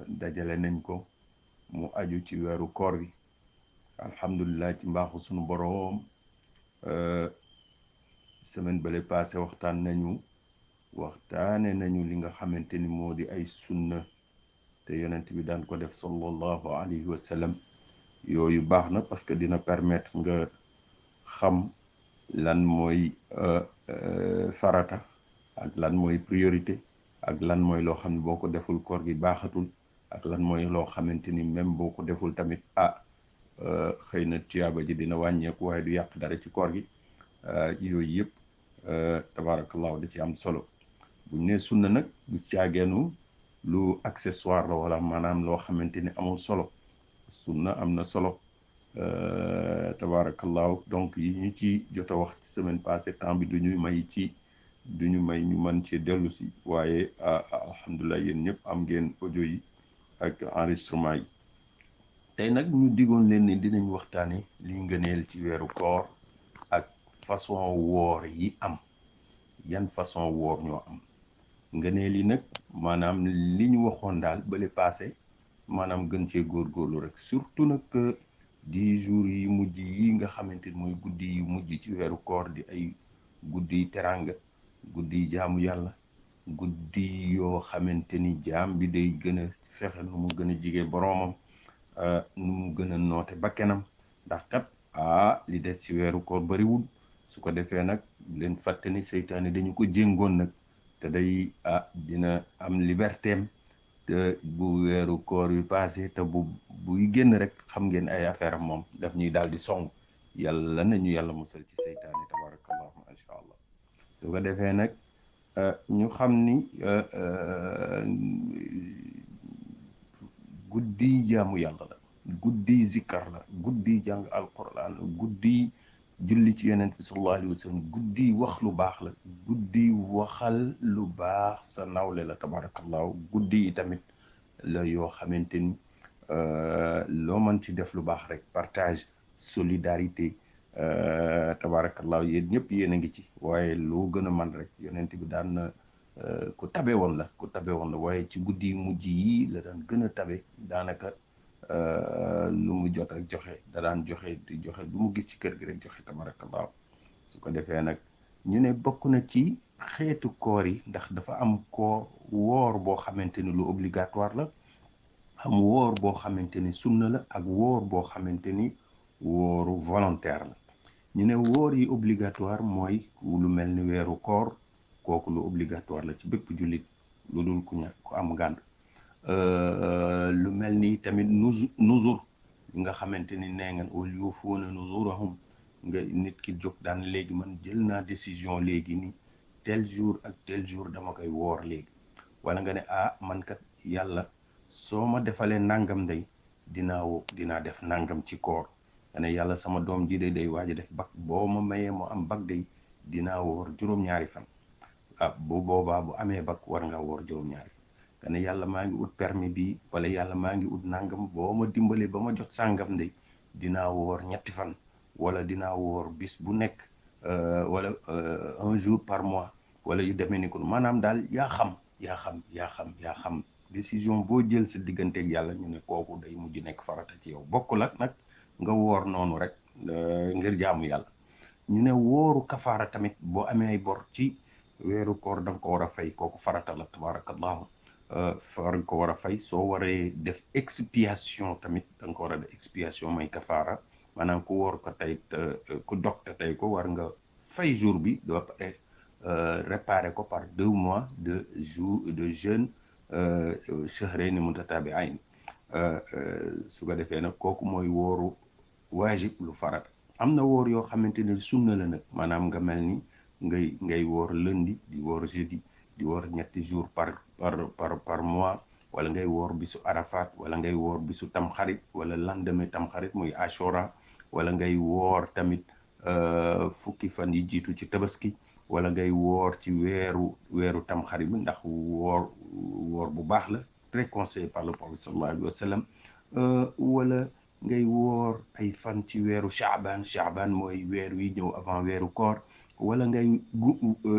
dajale nañ ko mu aju ci weeru koor gi. Alhamdulillah, ci mbaaxu sunu boroom semaine bale passé waxtaane nañu li nga xamante ni moo di ay sunna te yonent bi daan ko def sallallahu alayhi wa sallam. Yooyu baax na parce que dina permettre nga xam lan mooy farata ak lan mooy priorité ak lan mooy loo xam ne boo ko deful koor gi baaxatul ak lan mooy loo xamante ni même boo ko deful tamit xëy na tuyaaba ji dina wàññeeku waaye du yàq dara ci koor gi yooyu yëpp tabarakallahu da ci am solo bu ñu nee sunna nag du caageenu lu accessoire la wala maanaam loo xamante ni amul solo sunna am na solo tabarakallahu donc yi ñu ci jot a wax ci semaine passée temps bi duñu may ñu mën ci dellu si waaye alhamdulilah yéen ñëpp am ngeen audio yi ak enregistrement yi tey nag ñu digoon leen ni dinañ waxtaane li ngëneel ci weeru koor ak façon woor yi am yan façon woor ñoo am ngëneel yi nag maanaam li ñu waxoon daal bale passé maanaam gën cee góorgóorlu rek surtout nag 10 jours yi mujj yi nga xamante ni mooy guddi yu mujj ci weeru koor di ay guddi teranga guddi jaamu yàlla guddi yoo xamante ni jaam bi day gën a fexe nu mu gën a jige boroomam nu mu gën a noote bakkenam ndax kat li des ci weeru koor bariwul su ko defee nag leen fàtte ni seytaane dañu ko jéngoon nag te day dina am libertéem te bu weeru koor yu passé te buy génn rek xam ngeen ay affaire am moom daf ñuy daal di song yàlla nañu yàlla musal ci seytaane tabarakallahu masha allah su ko defee nag ñu xam ni guddi jaamu yàlla la guddi zikkar la guddi jàng alquran guddi julli ci yonent bi sallallahu alayhi wa sallam guddi wax lu baax la guddi waxal lu baax sa nawle la tabarakallahu guddi tamit la yoo xamante ni loo mën ci def lu baax rek partage solidarité tabarakallahu yéen ñëpp yéen a ngi ci waaye loo gën a man rek yonent bi daan na ku tabe woon la waaye ci guddi mujj yi la daan gën a tabe daanaka lu mu jot rek joxe da daan joxe di joxe lu mu gis ci kër gi rek joxe tabarakallahu su ko defee nag ñu ne bokk na ci xeetu koor yi ndax dafa am koor woor boo xamante ni lu obligatoire la am woor boo xamante ni sunna la ak woor boo xamante ni wooru volontaire la ñu ne woor yi obligatoire mooy lu mel ni weeru koor kooku lu obligatoire la ci bépp jullit lu dul ku am ngànt lu mel ni tamit nuzur nga xamante ni nee ngeen wal yuufuuna nuzurahum nga nit ki jóg daan léegi man jël naa décision léegi ni tel jour ak tel jour dama koy woor léegi wala nga ne man kat yàlla soo ma defalee nangam ndey dinaa def nangam ci koor nga ne yàlla sama doom ji day waaj a def bac boo ma mayee moo am bac day dinaa woor juróom-ñaari fan bu boobaa bu amee bac war nga woor juróom-ñaari fan nga ne yàlla maa ngi ut permis bi wala yàlla maa ngi ut nangam boo ma dimbalee ba ma jot sàngam ndey dinaa woor ñetti fan wala dinaa woor bis bu nekk wala 1 jour par mois wala yu demee ni ko maanaam daal yaa xam décision boo jël sa digganteeg yàlla ñu ne kooku day mujj nekk farata ci yow bokkul ak nag nga woor noonu rek ngir jaamu yàlla ñu ne wooru kafaara tamit boo amee ay bor ci weeru koor da nga ko war a fay kooku farata la tabarakallahu far ko war a fay soo waree def expiation tamit da nga ko war a def expiation may kafaara maanaam ku woor ko tey ku dog te tey ko war nga fay jour bi ba pare réparer ko par 2 mois de jeûne shahrayni mutatabi'ayn su ko defee nag kooku mooy wooru waajib lu farata am na woor yoo xamante ne sunna la nag maanaam nga mel ni ngay woor lundi di woor jeudi di woor ñetti jours par mois wala ngay woor bisu arafat wala ngay woor bisu tamxarit wala lendemain tamxarit muy ashura wala ngay woor tamit fukki fan yi jiitu ci tabaski wala ngay woor ci weeru tamxarit bi ndax woor bu baax la très conseillé par le prophète sallallahu alayhi wa sallam wala ngay woor ay fan ci weeru Shaaban mooy weer wi ñëw avant weeru koor wala ngay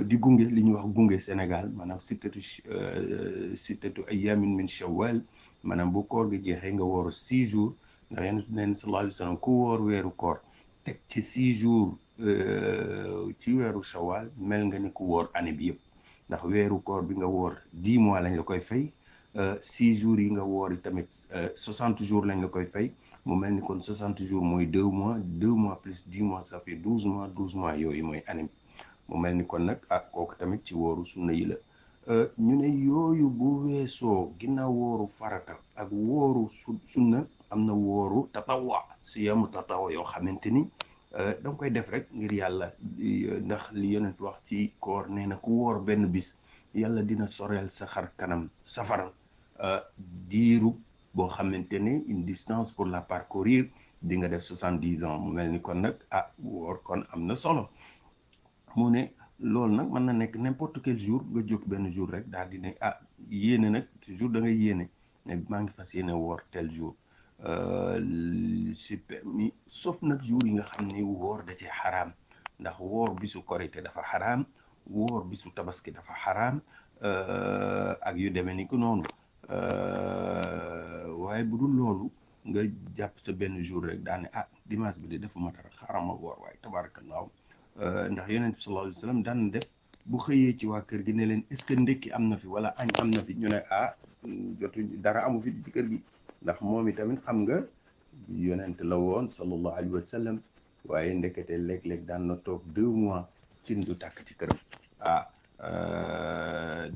di gunge li ñuy wax gunge Sénégal maanaam sittatu ayyamin min shawwal maanaam bu koor gi jeexee nga woor 6 jours ndax yonent bi sallallahu alayhi wa sallam ku woor weeru koor teg ci 6 jours ci weeru shawwal mel nga ni ku woor année bi yëpp ndax weeru koor bi nga woor 10 mois lañ la koy fay 6 jours yi nga woor yi tamit 60 jours lañ la koy fay mu mel ni kon 60 jours mooy 2 mois plus 10 mois ça fait 12 mois yooyu mooy année mu mel ni kon nag kooku tamit ci wooru sunna yi la ñu ne yooyu bu weesoo ginnaaw wooru farata ak wooru sunna am na wóoru tatawa siyamu tatawa yoo xamante ni da nga koy def rek ngir yàlla ndax li yonent wax ci koor nee na ku wóor benn bis yàlla dina soreel sa xar kanam safara diiru boo xamante ne une distance pour la parcourir di nga def 70 ans mu mel ni kon nag wóor kon am na solo mu ne loolu nag mën na nekk n'importe quel jour nga jóg benn jour rek daal di ne yéene nag toujours da ngay yéene ne maa ngi fas yéene woor tel jour c'est permis sauf nag jour yi nga xam ne woor da cee xaraam ndax woor bisu korité dafa xaraam woor bisu tabaski dafa xaraam ak yu demee ni ko noonu waaye bu dul loolu nga jàpp sa benn jour rek daane dimanche bi de defuma dara xaaral ma woor waaye tabaarakallaahu ndax yonent bi sallallahu alayhi wa sallam daan def bu xëyee ci waa kër gi ne leen est-ce que ndekki am na fi wala añ am na fi ñu ne jotu dara amu fi ci kër gi ndax moom itamit xam nga yonent la woon sallallahu alayhi wa sallam waaye ndekete léeg-léeg daan na toog 2 mois cin du tàkk ci këram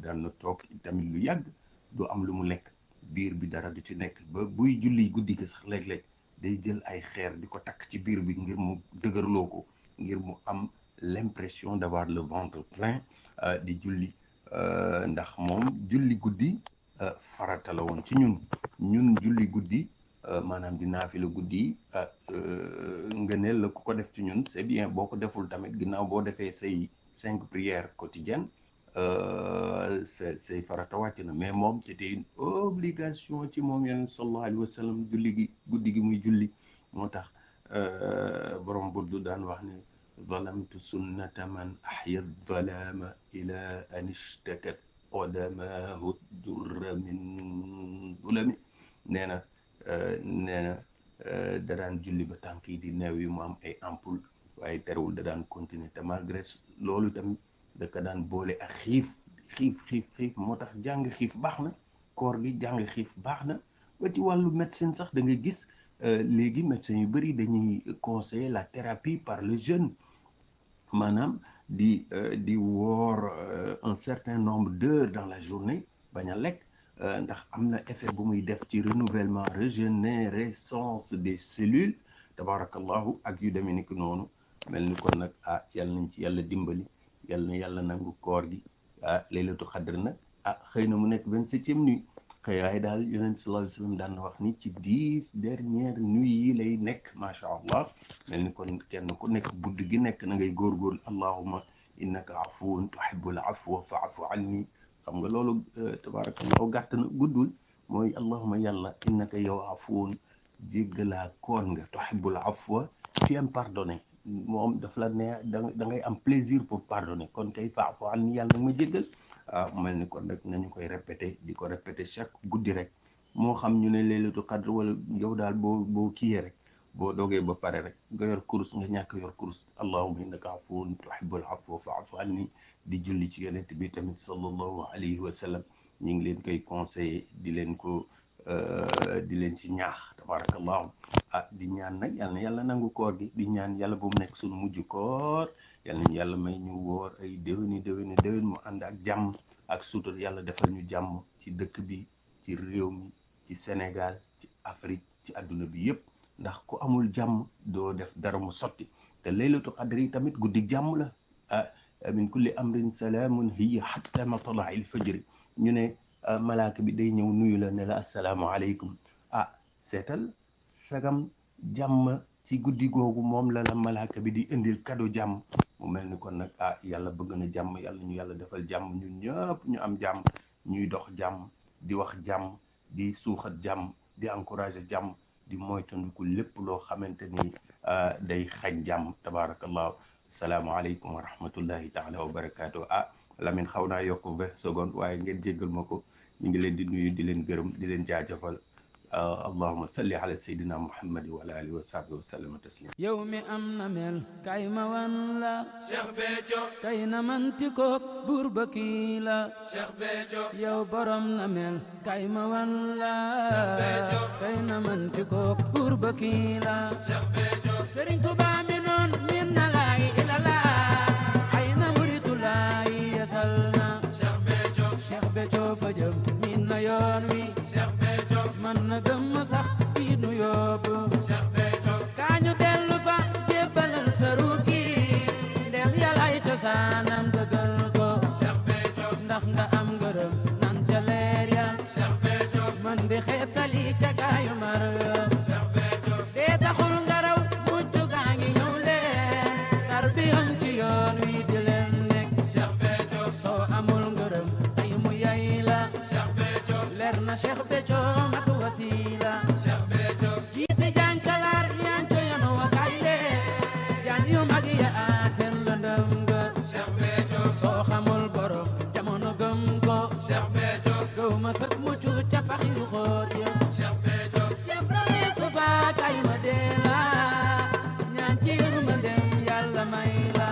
daan na toog tamit lu yàgg du am lu mu lekk biir bi dara du ci nekk ba buy julli guddi gi sax léeg-léeg day jël ay xeer di ko takk ci biir bi ngir mu dëgërloo ko ngir mu am l'impression d'avoir le ventre plein di julli ndax moom julli guddi farata la woon ci ñun julli guddi maanaam di naafila guddi ngëneel la ku ko def ci ñun c'est bien boo ko deful tamit ginnaaw boo defee say 5 prières quotidiennes say farata wàcc na mais moom c'était une obligation ci moom yonent sallallahu alayhi wa sallam julli gi guddi gi muy julli moo tax borom burdu daan wax ne zalamtu sunnata man ahya zalama ila an ishtakat qadamahu durra min zulami nee na da daan julli ba tànk yi di neew yi mu am ay ampoule waaye terewul da daan continuer te malgré loolu tamit da ko daan boole ak xiif moo tax jàng xiif baax na koor gi jàng xiif baax na ba ci wàllu médecine sax da ngay gis léegi médecins yu bëri dañuy conseiller la thérapie par le jeûne maanaam di woor un certain nombre d'heures dans la journée bañ a lekk ndax am na effet bu muy def ci renouvellement régénérescence des cellules tabarakallahu ak yu demee ni ko noonu mel ni kon nag yàlla nañ ci yàlla dimbali yàlla na yàlla nangu koor gi laylatu xadr nag xëy na mu nekk 27e nuit waaye daal yonent bi sallallahu alayhi wa sallam daan na wax ni ci 10 dernières nuits yi lay nekk macha allah mel ni kon kenn ku nekk guddi gi nekk na ngay góorgóorlu allahumma innaka afuwun tuhibbul afwa fa'fu anni xam nga loolu tabarakallahu gàtt na guddul mooy allahumma yàlla innaka yow afuwun jéggalaa koon nga tuhibbul afwa tu aimes pardonner moom daf la ne da ngay am plaisir pour pardonner kon kay fa'fu anni yàlla nag ma jéggal mel ni kon nag nañu koy répété di ko répété chaque guddi rek moo xam ñu ne leylatu qadr wala yow daal boo kiyee rek boo doogee ba pare rek nga yor kurus nga ñàkk yor kurus allahumma innaka afuwun tuhibbul afwa fa'fu anni di julli ci yonent bi tamit sallallahu alayhi wa sallam ñu ngi leen koy conseillé di leen ci ñaax tabarakallahu di ñaan nag yal na yàlla nangu koor gi di ñaan yàlla bu mu nekk suñu mujj koor yal nañu yàlla may ñu woor ay déwéni mu ànd ak jàmm ak sutur yàlla defal ñu jàmm ci dëkk bi ci réew mi ci Sénégal ci Afrique ci àdduna bi yépp ndax ku amul jàmm doo def dara mu sotti te laylatu qadri tamit guddi jàmm la min kulli amrin salaamun hiya hatta matla'il fajri ñu ne malaaka bi day ñëw nuyu la ne la assalaamu aleykum seetal sagam jàmm ci guddi googu moom la malaaka bi di indil kado jàmm mu mel ni kon nag yàlla bëgg na jàmm yàlla ñu yàlla defal jàmm ñun ñëpp ñu am jàmm ñuy dox jàmm di wax jàmm di suuxat jàmm di encourager jàmm di moytandiku lépp loo xamante ni day xañ jàmm tabarakallahu asalaamaaleykum wa rahmatullahi taala wa barakaatu Lamine xaw naa yokk 20 secondes waaye ngeen jéggal ma ko ñu ngi leen di nuyu di leen gërëm di leen jaajëfal allahumma salli ala sayyidina muhammad wa ala alihi wa sahbihi wa sallam taslima yow mi am na mel kay ma wan la Cheikh Béthio kay na manti ko buur ba kii la Cheikh Béthio yow borom na mel kay ma wan la Cheikh Béthio kay na manti ko buur ba kii la Cheikh Béthio Serigne Touba mi noon min na laay ila laay ay na muritu laay yasal na Cheikh Béthio fa jëm min na yoon wi Cheikh Béthio man na gëm sax bii nu yoon cosaanam dëggal ko ndax nga am ngërëm nan ca leer ya man di xeetali ca gaayu mar dee taxul nga raw mucc gaa ngi ñëw leen tarbiyan ci yoon wi di leen nekk soo amul ngërëm tey mu yay la leer na Cheikh Béthio mat wasiila jiite jànkalaar yaan co yoon wa kay leen jaan yu mag ya aat seen lëndëm nga soo xamul borom jamono gëm ko gëw ma sëkk mucc ca pax yu xóot ya yëpp rawee sufa kay ma dee la ñaan ci yërmandem yàlla may la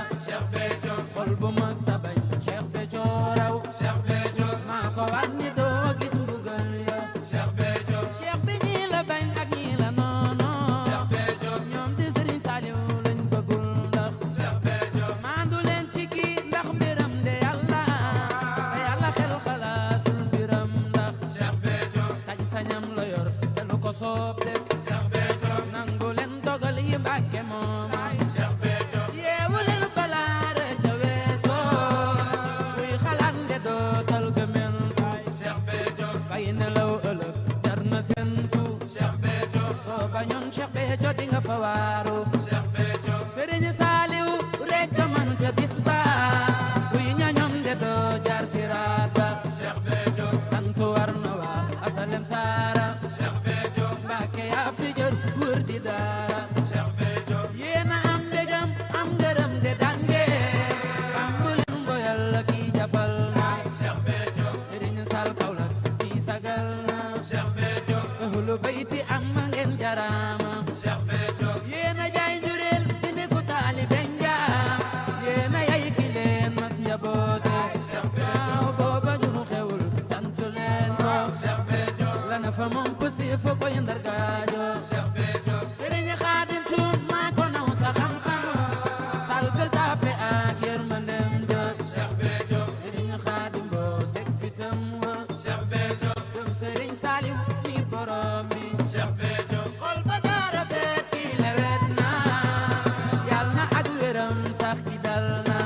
xol bu mës ta bañ Cheikh Béthio raw maa ko war ni doo gis mbugal ya Cheikh bi ñii la bañ ak ñii la noono ñoom di Serigne Saliou lañ bëggul ndax maandu leen ci kii ndax mbiram de yàlla te yàlla xel xalaasul mbiram ndax sañ-sañam la yor te lu ko soob def nangu leen dogal yi Mbàkke moom yeewu leen balaare ca weesoo kuy xalaat nde dootal gëmel bay nelaw ëllëg jar na sentu soo bañoon Cheikh Béthio di nga fa waaru Serigne Saliou rek ka man ca bis ba kuy ñañoom de doo jaar siraat ba santu war na waa asalem saara Mbàkke yaa fi jër wër di daara yéena am mbégam am ngërëm de dange fambu leen mboyal la kii jafal na Serigne Sall Kaolack bi sagal na ahlu bayti am ma ngeen jarama yéena jaay njureel dini ku taalibe njaam yéena yay ki leen mas njaboote waaw booba juru xewul sant leen ko lana fa moom pësi fa koy ndargaajo Serigne Khadim Thioune maa ko naw sa xam-xam salgal tape ak yërmandem jot Serigne Khadim boo sek fitam wa gëm Serigne Saliou mi borom bi xol ba dara feet ki lewet na yal na ak wéram sax ki dal na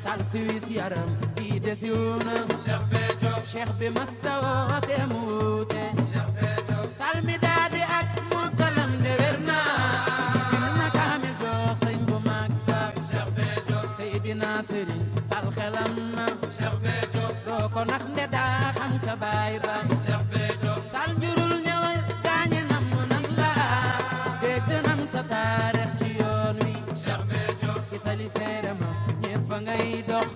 sal Suisse yaram bi desiw na Cheikh bi masta woote mu wuute sal mi daadi ak mokkalam de wér na bind na kaamil jox sëñ bu mag ba Seydina Serigne sal xelam na doo ko nax nde daa xam ca baay ba sal njurul ñëwal gaañe nam nan la dégg nan sa taarix ci yoon wi Itali seere ma ñépp a ngay dox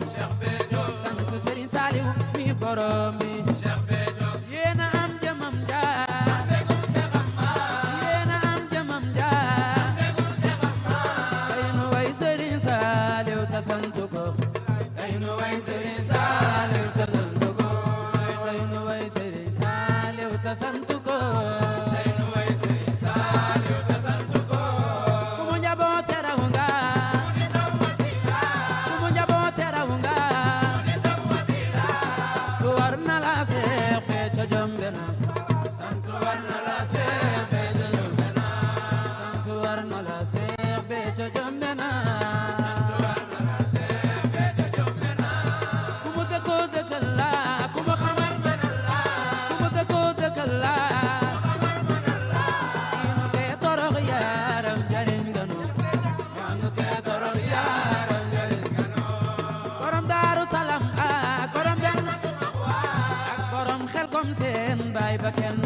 sant Serigne Saliou mi borom bi yéena am jëmam jaa yéena am jëmam jaa day nu way Serigne Saliou ta sant ko day nu way Serigne Saliou ta sant ko day nu way Serigne Saliou ta sant ko day nu way Serigne Saliou ta sant ko ku mu njaboote raw nga ku mu njaboote raw nga ku war na la Cheikh Béthio jombe na sant war na la Cheikh Béthio jombe na sant war na la Cheikh Béthio jombe na ku mu dëkkoo dëkkal la ku mu xamal mënal la ku mu dëkkoo dëkkal la inu tee torox yaaram jariñ ganu inu tee torox yaaram jariñ ganu borom Daaru Salaam ak borom Jannatu Maxwa ak borom xel kom seen baay ba kenn